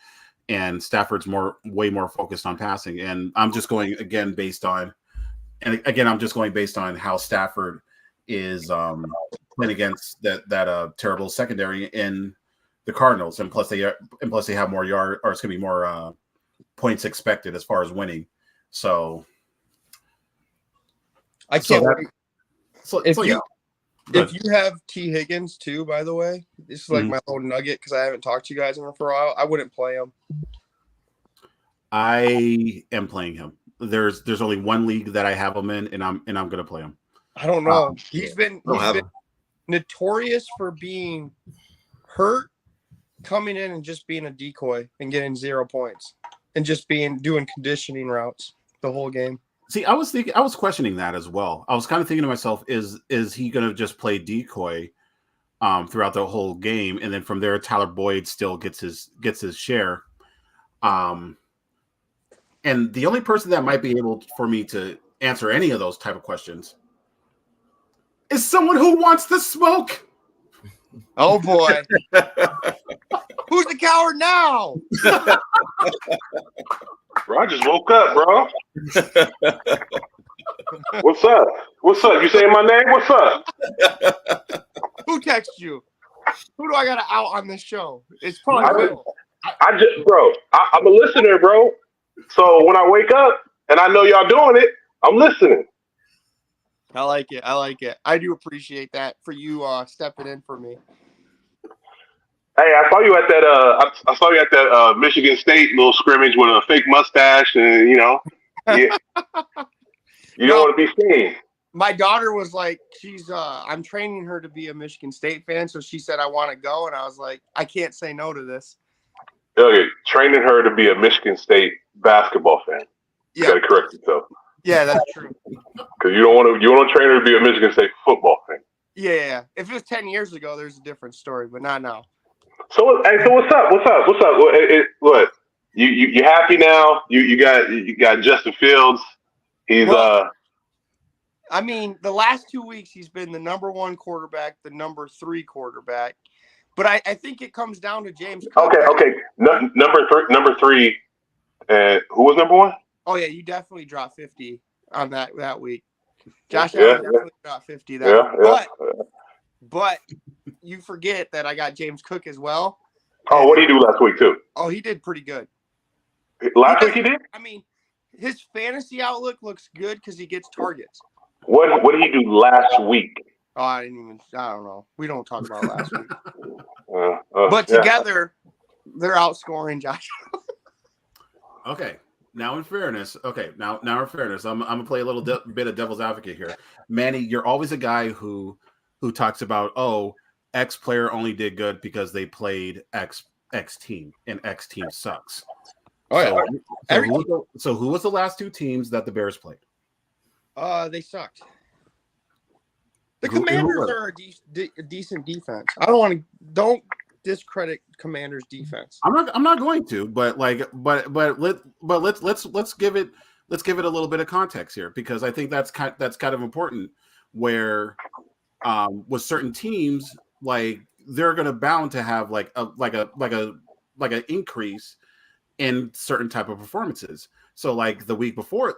and Stafford's way more focused on passing. And I'm just going based on how Stafford is playing against that terrible secondary in the Cardinals, and plus they have more yard, or it's gonna be more points expected as far as winning. So I can't wait. If you have T. Higgins too, by the way, this is like my little nugget because I haven't talked to you guys in for a while. I wouldn't play him. I am playing him. There's only one league that I have him in, and I'm gonna play him. I don't know. He's been notorious for being hurt, coming in and just being a decoy and getting 0 points, and just doing conditioning routes the whole game. See, I was questioning that as well. I was kind of thinking to myself, is he gonna just play decoy throughout the whole game, and then from there Tyler Boyd still gets his share. And the only person that might be able for me to answer any of those type of questions is someone who wants the smoke. Oh boy. Who's the coward now? Bro, I just woke up, bro. What's up? What's up? You saying my name? What's up? Who texted you? Who do I got to out on this show? It's probably Will. I'm a listener, bro. So when I wake up and I know y'all doing it, I'm listening. I like it. I do appreciate that for you stepping in for me. Hey, I saw you at that Michigan State little scrimmage with a fake mustache, and you don't want to be seen. My daughter was like, I'm training her to be a Michigan State fan, so she said I want to go, and I was like, I can't say no to this. Okay, training her to be a Michigan State basketball fan. You got to correct yourself. Yeah, that's true. Because you want to train her to be a Michigan State football fan. Yeah. If it was 10 years ago, there's a different story, but not now. So what's up? What? You happy now? You got Justin Fields. He's I mean, the last 2 weeks he's been the number 1 quarterback, the number 3 quarterback. But I think it comes down to James Cook. Okay. Number three. Who was number 1? Oh yeah, you definitely dropped 50 on that week. Josh Allen definitely dropped 50 that week. But you forget that I got James Cook as well. Oh, what did he do last week too? Oh, he did pretty good. Last week he did? I mean, his fantasy outlook looks good because he gets targets. What did he do last week? Oh, I don't know. We don't talk about last week. But together, they're outscoring Josh. Okay. Now in fairness, I'm gonna play a little bit of devil's advocate here. Manny, you're always a guy who talks about, X player only did good because they played X team and X team sucks. Oh yeah. So who was the last 2 teams that the Bears played? They sucked. The Commanders are a decent defense. Don't discredit Commanders defense. I'm not going to, but let's give it a little bit of context here, because I think that's kind of important, where with certain teams, like they're going to bound to have like an increase in certain type of performances. So like the week before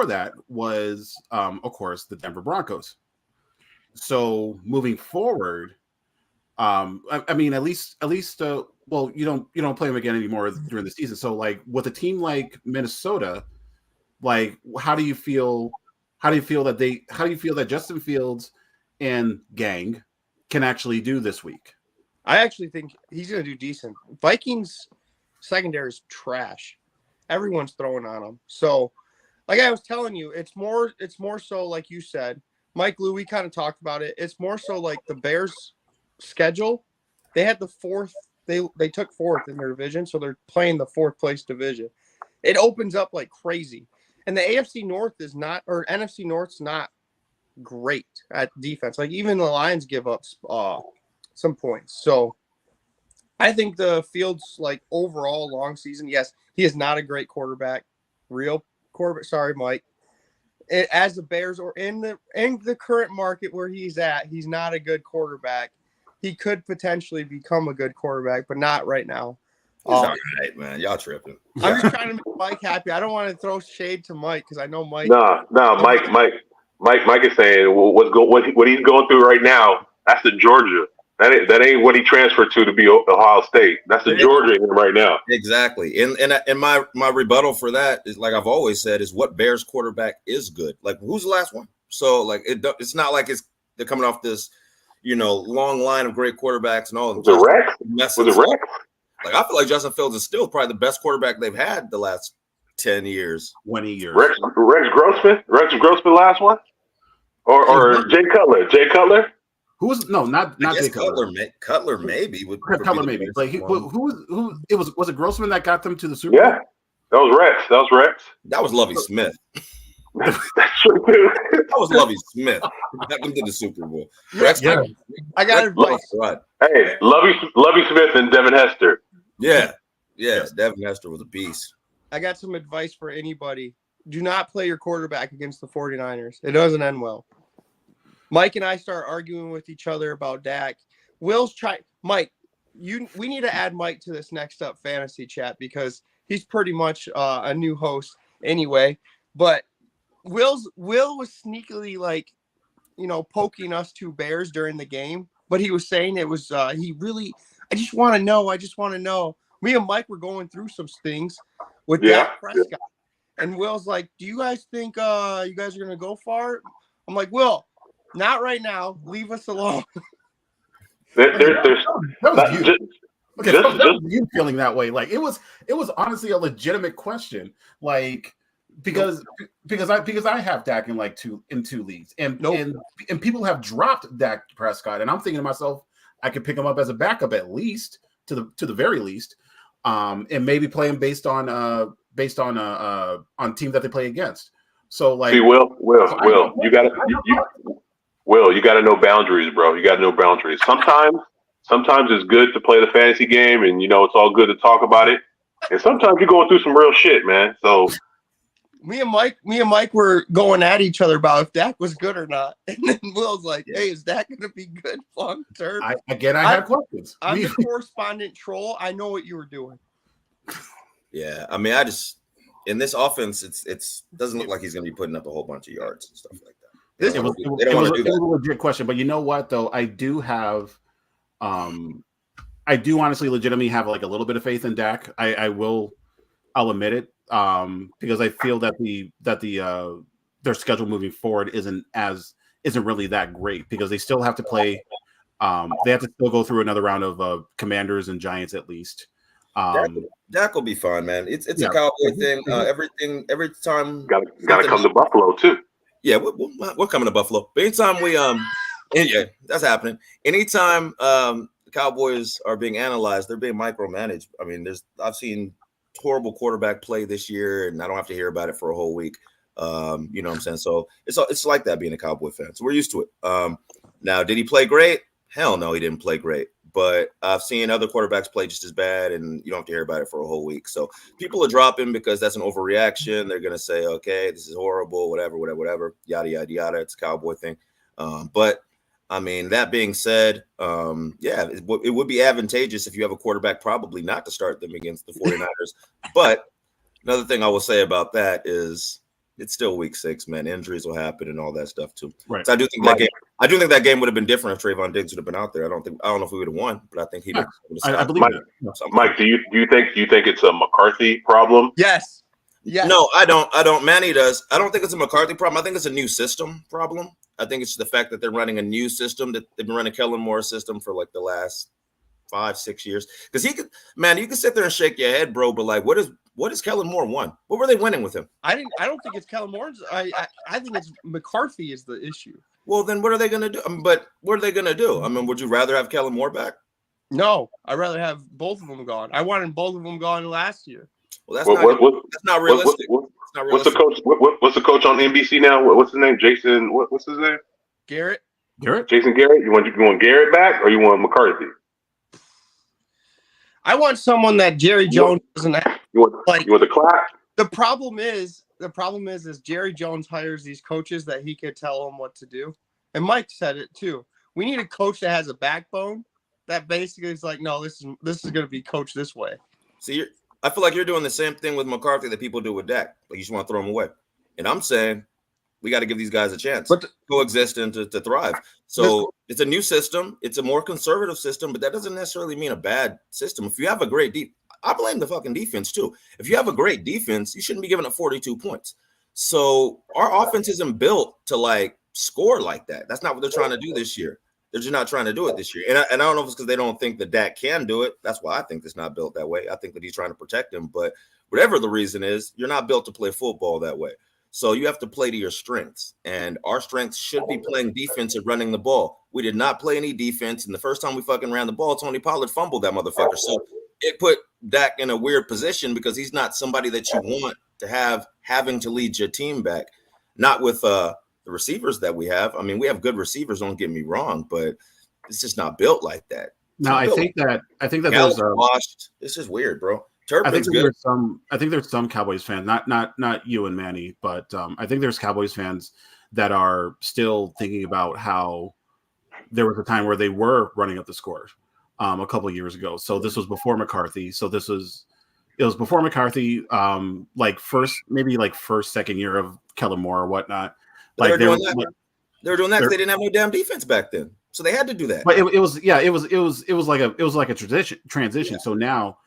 that was of course the Denver Broncos. So moving forward, I mean, at least, well, you don't play him again anymore during the season. So, like, with a team like Minnesota, like, how do you feel that Justin Fields and gang can actually do this week? I actually think he's going to do decent. Vikings secondary is trash. Everyone's throwing on him. So, like I was telling you, it's more so like you said, Mike Lou, we kind of talked about it. It's more so like the Bears schedule. They had the fourth. They took fourth in their division, so they're playing the fourth place division. It opens up like crazy. And the AFC North is not, or NFC North's not great at defense. Like even the Lions give up some points. So I think the Fields, like overall long season, yes, he is not a great quarterback, real quarterback. Sorry, Mike. As the Bears or in the current market where he's at, he's not a good quarterback. He could potentially become a good quarterback, but not right now. He's all right, man. Y'all tripping. I'm just trying to make Mike happy. I don't want to throw shade to Mike because I know Mike. No, Mike is saying what he's going through right now. That's the Georgia. That ain't what he transferred to be Ohio State. That's the Georgia in him right now. Exactly. And my rebuttal for that is, like I've always said, is what Bears quarterback is good. Like, who's the last one? So like it's not like they're coming off this, long line of great quarterbacks and all. Was it Rex? Like, I feel like Justin Fields is still probably the best quarterback they've had the last 10 years. 20 years. Rex Grossman? Rex Grossman last one? Or Jay Cutler? Jay Cutler? Who was not Jay Cutler? Cutler maybe. Cutler maybe. Like who was it Grossman that got them to the Super Bowl? Yeah. That was Rex. That was Lovie Smith. That's true too. That was Lovie Smith. Got them to the Super Bowl. Rex, yeah. I got advice. Right. Hey, Lovie Smith and Devin Hester. Yeah. Yes, Devin Hester was a beast. I got some advice for anybody. Do not play your quarterback against the 49ers. It doesn't end well. Mike and I start arguing with each other about Dak. Mike, we need to add Mike to this Next Up fantasy chat because he's pretty much a new host anyway. But Will was sneakily poking us two Bears during the game, but he was saying it was I just want to know. Me and Mike were going through some things with Dak Prescott, and Will's like, "Do you guys think you guys are gonna go far?" I'm like, "Will, not right now. Leave us alone." That was you feeling that way. Like it was honestly a legitimate question. Like because I have Dak in two leagues, and people have dropped Dak Prescott, and I'm thinking to myself, I could pick him up as a backup at least to the very least, and maybe play him based on teams that they play against. So like, see, Will, you gotta know boundaries, bro. You gotta know boundaries. Sometimes it's good to play the fantasy game, and it's all good to talk about it. And sometimes you're going through some real shit, man. So me and Mike were going at each other about if Dak was good or not. And then Will's like, "Hey, is Dak going to be good long term?" I had questions. I'm the correspondent troll. I know what you were doing. Yeah, I mean, in this offense, it doesn't look like he's going to be putting up a whole bunch of yards and stuff like that. It was a legit question, but you know what though? I do honestly legitimately have like a little bit of faith in Dak. I'll admit it. Because I feel that their schedule moving forward isn't really that great because they still have to play. They have to still go through another round of Commanders and Giants at least. Dak will be fine, man. It's a Cowboy thing. Every time gotta come to Buffalo too. Yeah, we're coming to Buffalo. But anytime yeah, that's happening. Anytime the Cowboys are being analyzed, they're being micromanaged. I mean, I've seen horrible quarterback play this year, and I don't have to hear about it for a whole week. You know what I'm saying? So it's like that being a Cowboy fan. So we're used to it. Now, did he play great? Hell no, he didn't play great. But I've seen other quarterbacks play just as bad, and you don't have to hear about it for a whole week. So people are dropping because that's an overreaction. They're going to say, okay, this is horrible, whatever, yada, yada, yada. It's a Cowboy thing. But I mean, that being said, it would be advantageous if you have a quarterback probably not to start them against the 49ers. But another thing I will say about that is it's still week 6, man. Injuries will happen and all that stuff too. Right. So I do think that game I do think that game would have been different if Trayvon Diggs would have been out there. I don't know if we would have won, but I think he'd have. I believe Mike, that. Mike, do you think it's a McCarthy problem? Yes. Yes. No, I don't. Manny does. I don't think it's a McCarthy problem. I think it's a new system problem. I think it's the fact that they're running a new system, that they've been running Kellen Moore's system for like the last 5-6 years. Because you can sit there and shake your head, bro. But like, what is Kellen Moore won? What were they winning with him? I don't think it's Kellen Moore's. I think it's McCarthy is the issue. Well, then what are they going to do? But what are they going to do? I mean, would you rather have Kellen Moore back? No, I'd rather have both of them gone. I wanted both of them gone last year. Well, that's not realistic. What's the coach? What's the coach on NBC now? What's his name? Jason. What's his name? Garrett. Jason Garrett. You want Garrett back, or you want McCarthy? I want someone that Jerry Jones doesn't have. You want the clap? The problem is Jerry Jones hires these coaches that he could tell them what to do. And Mike said it too. We need a coach that has a backbone that basically is like, no, this is going to be coached this way. See, I feel like you're doing the same thing with McCarthy that people do with Dak. Like, you just want to throw him away. And I'm saying we got to give these guys a chance to coexist and to thrive. So it's a new system. It's a more conservative system, but that doesn't necessarily mean a bad system. If you have a great I blame the fucking defense too. If you have a great defense, you shouldn't be giving up 42 points. So our offense isn't built to like score like that. That's not what they're trying to do this year. They're just not trying to do it this year. And I don't know if it's because they don't think that Dak can do it. That's why I think it's not built that way. I think that he's trying to protect him. But whatever the reason is, you're not built to play football that way. So you have to play to your strengths. And our strengths should be playing defense and running the ball. We did not play any defense. And the first time we fucking ran the ball, Tony Pollard fumbled that motherfucker. So it put Dak in a weird position because he's not somebody that you want to have having to lead your team back. Not with the receivers that we have. I mean, we have good receivers, don't get me wrong, but it's just not built like that. No, I think that there's washed. It's just weird, bro. I think there's some Cowboys fans, not you and Manny, but I think there's Cowboys fans that are still thinking about how there was a time where they were running up the score a couple of years ago. So this was before McCarthy. So it was before McCarthy, second year of Kellen Moore or whatnot. They were doing that because they didn't have no damn defense back then, so they had to do that. But it was like a transition. So now,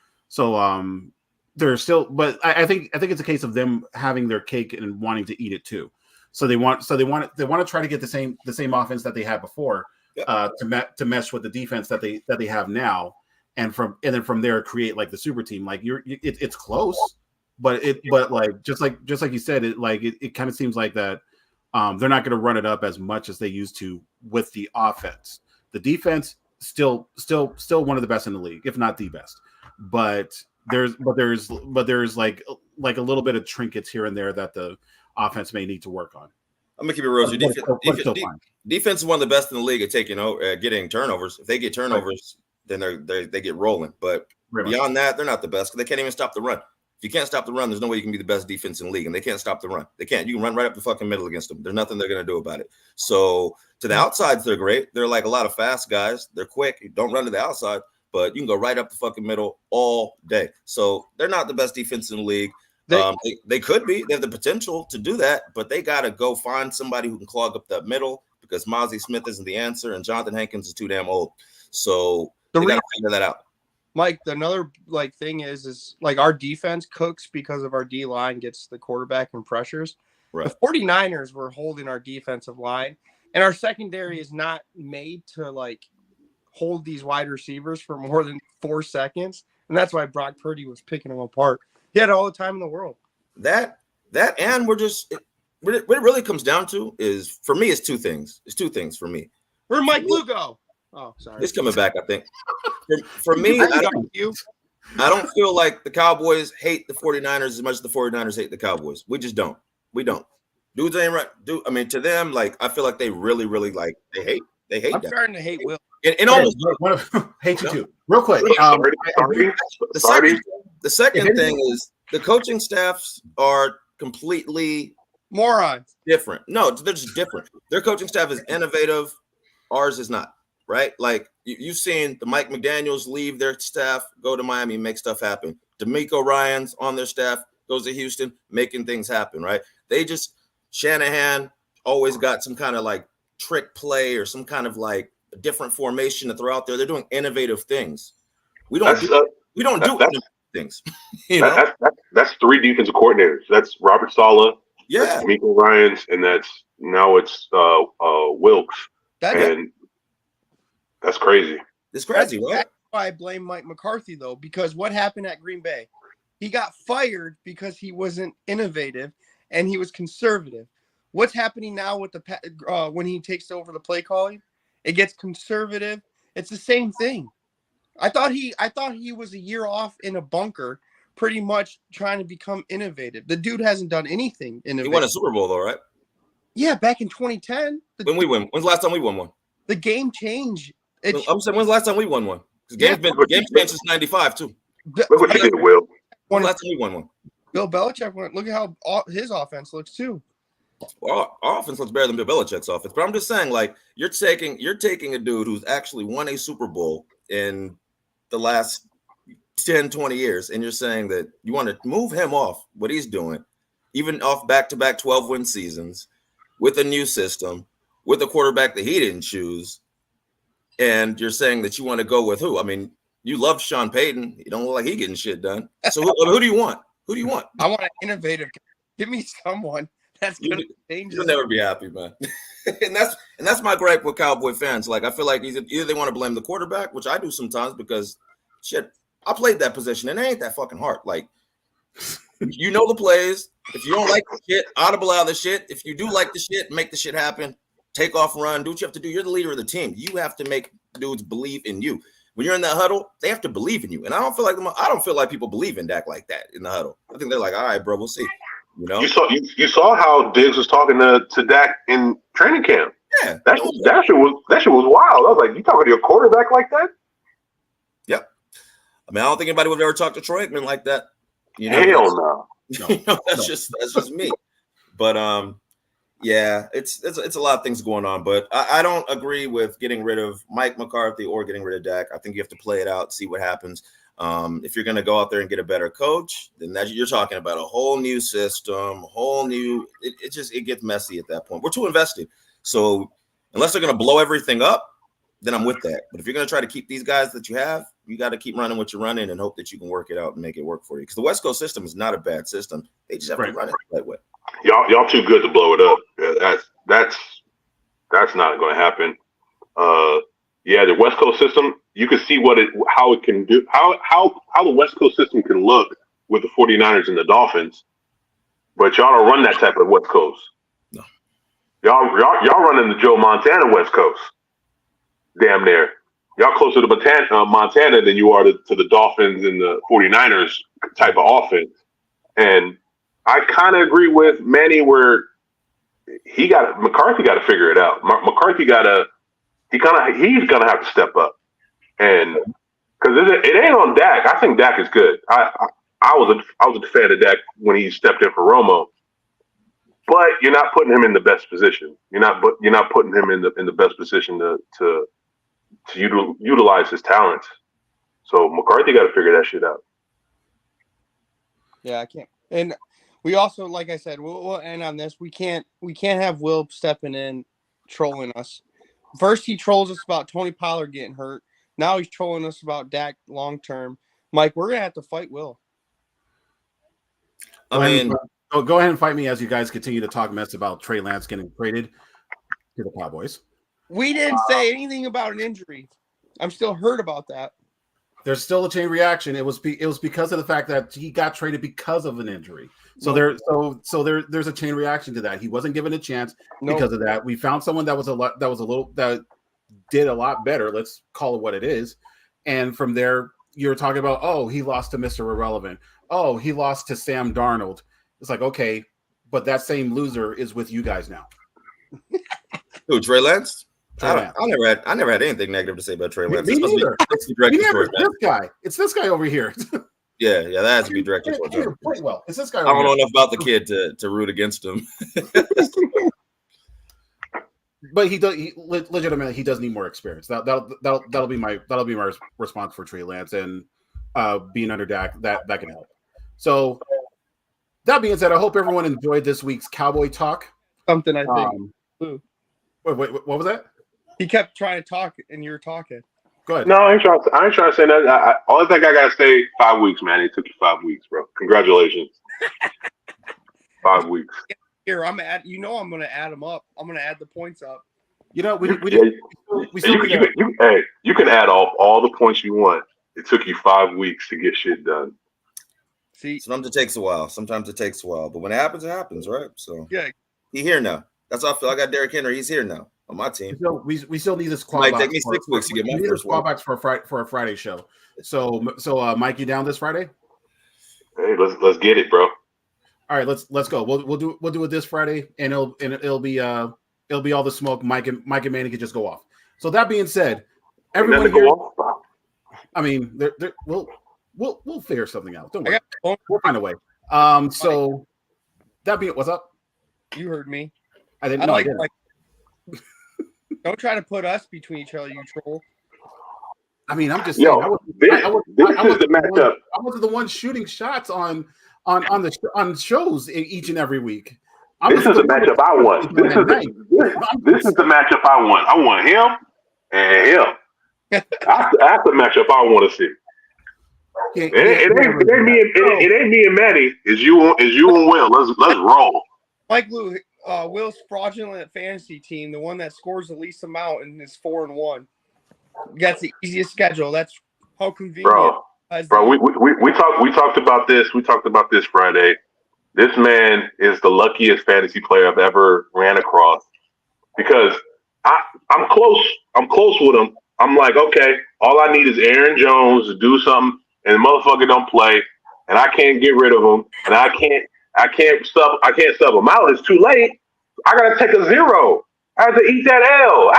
they're still. But I think it's a case of them having their cake and wanting to eat it too. So they want to try to get the same offense that they had before, to mesh with the defense that they have now, and then from there create like the super team. Like it's close, but just like you said, it kind of seems like that. They're not going to run it up as much as they used to with the offense. The defense still one of the best in the league, if not the best. But there's like a little bit of trinkets here and there that the offense may need to work on. I'm gonna keep it real. Defense is one of the best in the league at getting turnovers. If they get turnovers, then they get rolling. But beyond that, they're not the best because they can't even stop the run. If you can't stop the run, there's no way you can be the best defense in the league, and they can't stop the run. They can't. You can run right up the fucking middle against them. There's nothing they're going to do about it. So to the outsides, they're great. They're like a lot of fast guys. They're quick. You don't run to the outside, but you can go right up the fucking middle all day. So they're not the best defense in the league. They could be. They have the potential to do that, but they got to go find somebody who can clog up that middle because Mozzie Smith isn't the answer, and Jonathan Hankins is too damn old. So they got to figure that out. Mike, another thing is like our defense cooks because of our D line gets the quarterback and pressures. Right. The 49ers were holding our defensive line, and our secondary is not made to hold these wide receivers for more than 4 seconds, and that's why Brock Purdy was picking them apart. He had all the time in the world. That and what it really comes down to is, for me, it's two things. It's two things for me. Where'd Mike Lugo? Oh, sorry. It's coming back, I think. For me, I don't feel like the Cowboys hate the 49ers as much as the 49ers hate the Cowboys. We just don't. We don't. Dudes ain't right. I mean, to them, I feel like they really, really they hate I'm that. starting to hate Will. And almost hate you too. Real quick. The second thing is the coaching staffs are completely morons. Different. No, they're just different. Their coaching staff is innovative. Ours is not. Right? Like you've seen the Mike McDaniels leave their staff, go to Miami, make stuff happen. D'Amico Ryans on their staff, goes to Houston, making things happen, right? Shanahan always got some kind of trick play or some kind of like a different formation to throw out there. They're doing innovative things. We don't do innovative things. You know? That's 3 defensive coordinators. That's Robert Saleh, yeah, D'Amico Ryans, and it's Wilkes. And that's crazy. It's crazy, right? That's why I blame Mike McCarthy, though, because what happened at Green Bay? He got fired because he wasn't innovative and he was conservative. What's happening now with when he takes over the play calling? It gets conservative. It's the same thing. I thought he was a year off in a bunker, pretty much trying to become innovative. The dude hasn't done anything innovative. He won a Super Bowl, though, right? Yeah, back in 2010. When we win? When's the last time we won one? The game changed. I'm saying, when's the last time we won one? Because game's changed since '95 too. Look what you did, Will. When's the last time we won one? Bill Belichick went. Look at how his offense looks too. Well, our offense looks better than Bill Belichick's offense. But I'm just saying, like, you're taking a dude who's actually won a Super Bowl in the last 10, 20 years, and you're saying that you want to move him off what he's doing, even off back-to-back 12-win seasons, with a new system, with a quarterback that he didn't choose, and you're saying that you want to go with who? I mean, you love Sean Payton. You don't look like he getting shit done. So who do you want? Who do you want? I want an innovative. Give me someone that's going to change. You'll never be happy, man. and that's my gripe with Cowboy fans. Like, I feel like either they want to blame the quarterback, which I do sometimes because shit, I played that position and it ain't that fucking hard. Like, you know the plays. If you don't like the shit, audible out of the shit. If you do like the shit, make the shit happen. Take off, run, do what you have to do. You're the leader of the team. You have to make dudes believe in you. When you're in that huddle, they have to believe in you. And I don't feel like people believe in Dak like that in the huddle. I think they're like, all right, bro, we'll see. You know, you saw how Diggs was talking to Dak in training camp. Yeah, that shit was wild. I was like, you talking to your quarterback like that? Yep. I mean, I don't think anybody would ever talk to Troy Aikman like that. You know, hell no. That's just me. But yeah, it's a lot of things going on. But I don't agree with getting rid of Mike McCarthy or getting rid of Dak. I think you have to play it out, see what happens. If you're going to go out there and get a better coach, then you're talking about a whole new system, it gets messy at that point. We're too invested. So unless they're going to blow everything up, then I'm with that. But if you're going to try to keep these guys that you have, you got to keep running what you're running and hope that you can work it out and make it work for you. Because the West Coast system is not a bad system. They just have to run it the right way. Y'all too good to blow it up. Yeah, that's not going to happen. Yeah, the West Coast system, you can see how it can do, how the West Coast system can look with the 49ers and the Dolphins, but y'all don't run that type of West Coast. No. Y'all running the Joe Montana West Coast. Damn near. Y'all closer to Montana than you are to the Dolphins and the 49ers type of offense. And I kind of agree with Manny where McCarthy got to figure it out. McCarthy he's gonna have to step up, and because it ain't on Dak. I think Dak is good. I was a fan of Dak when he stepped in for Romo, but you're not putting him in the best position. You're not putting him in the best position to utilize his talents. So McCarthy got to figure that shit out. Yeah, I can't. And we also, like I said, we'll end on this. We can't have Will stepping in, trolling us. First, he trolls us about Tony Pollard getting hurt. Now he's trolling us about Dak long term. Mike, we're gonna have to fight Will. Go ahead and fight me as you guys continue to talk mess about Trey Lance getting traded to the Cowboys. We didn't say anything about an injury. I'm still hurt about that. There's still a chain reaction. It was because of the fact that he got traded because of an injury. So there's a chain reaction to that. He wasn't given a chance because of that. We found someone that did a lot better. Let's call it what it is. And from there, you're talking about, oh, he lost to Mr. Irrelevant. Oh, he lost to Sam Darnold. It's like, okay, but that same loser is with you guys now. Who, Trey Lance? I never had anything negative to say about Trey Lance. Me neither. It's this guy over here. Yeah, that has to be directed towards him. It's this guy. I don't know enough about the kid to root against him. But he legitimately does need more experience. That'll be my response for Trey Lance, and being under Dak that can help. So that being said, I hope everyone enjoyed this week's Cowboy Talk. Something I think. Wait, what was that? He kept trying to talk, and you were talking. Go ahead. No, I ain't trying to say that. Only thing I gotta say, 5 weeks, man. It took you 5 weeks, bro. Congratulations. 5 weeks. Here, I'm gonna add them up. I'm gonna add the points up. We you can add all the points you want. It took you 5 weeks to get shit done. See, Sometimes it takes a while. But when it happens, right? So yeah, he's here now. That's how I feel. I got Derrick Henry. He's here now on my team. We still need this quad Might box. take me 6 weeks to get my first quad one. box for a Friday show. So Mike, you down this Friday? Hey, let's get it, bro. All right, let's go. We'll do it this Friday, and it'll be all the smoke. Mike and Manny can just go off. So that being said, everyone here, I mean, we'll figure something out. Don't worry, we'll find a way. So that being, what's up? You heard me. I didn't know. Don't try to put us between each other, you troll. I mean, I'm just saying. This is the matchup. I wasn't the one shooting shots on shows each and every week. This is the matchup I want. This is the matchup I want. I want him and him. That's the matchup I want to see. It ain't me and Manny. It's you and Will. Let's roll. Mike Lou, Will's fraudulent fantasy team, the one that scores the least amount and is 4-1. That's the easiest schedule. That's how convenient. Bro, we talked about this. We talked about this Friday. This man is the luckiest fantasy player I've ever ran across because I'm close. I'm close with him. I'm like, okay, all I need is Aaron Jones to do something, and the motherfucker don't play, and I can't get rid of him, and I can't sub him out. It's too late. I gotta take a 0. I have to eat that L.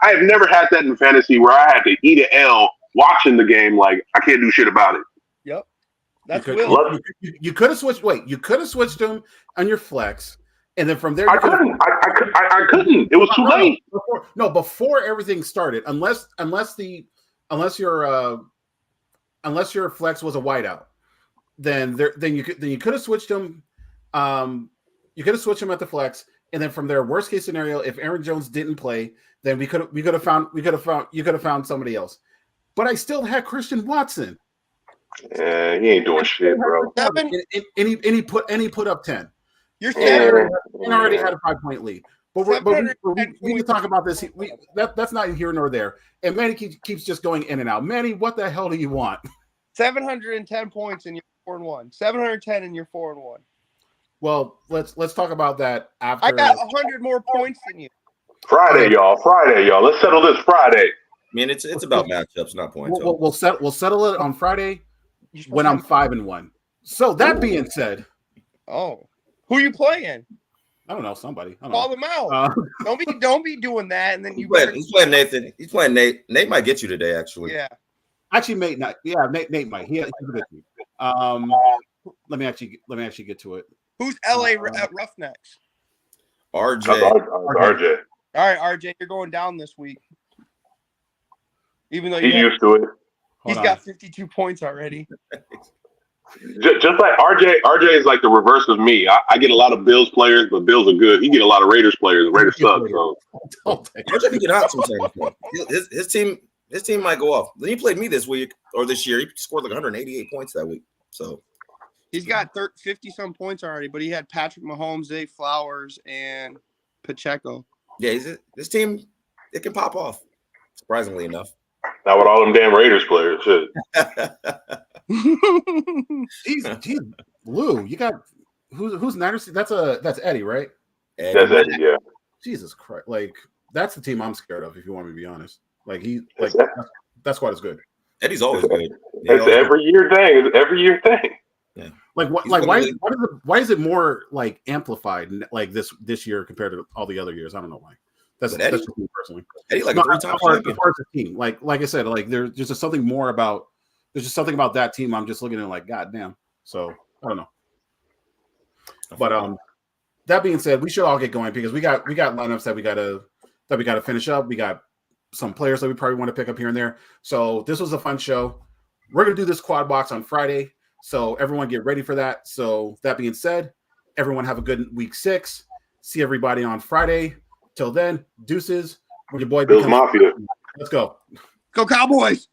I have never had that in fantasy where I had to eat an L watching the game. Like I can't do shit about it. Yep. That's Will. You could have switched. Wait, you could have switched him on your flex, and then from there, I couldn't. I couldn't. It was too late. Before everything started, unless your flex was a whiteout, then you could have switched him. You could have switched him at the flex, and then from there, worst case scenario, if Aaron Jones didn't play, then you could have found somebody else. But I still had Christian Watson. Yeah, he ain't doing shit, bro. And he put up 10. You're saying and already had a 5-point lead. But we can talk about this. That's not here nor there. And Manny keeps just going in and out. Manny, what the hell do you want? 710 points and you're 4-1. 710 and you're 4-1. Well, let's talk about that after. I got 100 more points than you. Friday, y'all. Let's settle this Friday. I mean, it's about matchups, not points. We'll settle it on Friday when I'm 5-1. So that being said, who you playing? I don't know, somebody. Call them out. Don't be doing that, and then he's playing Nathan. He's playing Nate. Nate might get you today, actually. Yeah. Actually, Nate might. He's with me. Let me actually get to it. Who's LA Roughnecks? RJ. RJ. All right, RJ, you're going down this week. Even though he's used to it. He's got 52 points already. Just like RJ is like the reverse of me. I get a lot of Bills players, but Bills are good. He get a lot of Raiders players. Raiders suck. So RJ can get hot sometimes. His team might go off. Then he played me this week or this year. He scored like 188 points that week. So he's got 50-some points already, but he had Patrick Mahomes, Zay Flowers, and Pacheco. Yeah, this team, it can pop off, surprisingly enough. Not with all them damn Raiders players. Shit. Jeez, Lou, you got who's Niners? That's Eddie, right? That's Eddie, yeah. Jesus Christ, like that's the team I'm scared of. If you want me to be honest, that squad is good. Eddie's always good. It's every year thing. It's every year thing. Yeah. Why is it more like amplified like this year compared to all the other years? I don't know why. That's just me personally. Eddie like a 3-time champion. As far as the team, like I said, like there's just something more about. There's just something about that team. I'm just looking at like, God damn. So I don't know. But that being said, we should all get going because we got lineups that we gotta finish up. We got some players that we probably want to pick up here and there. So this was a fun show. We're gonna do this quad box on Friday. So everyone get ready for that. So that being said, everyone have a good week 6. See everybody on Friday. Till then, deuces. Your boy Bills Mafia. Let's go. Go Cowboys.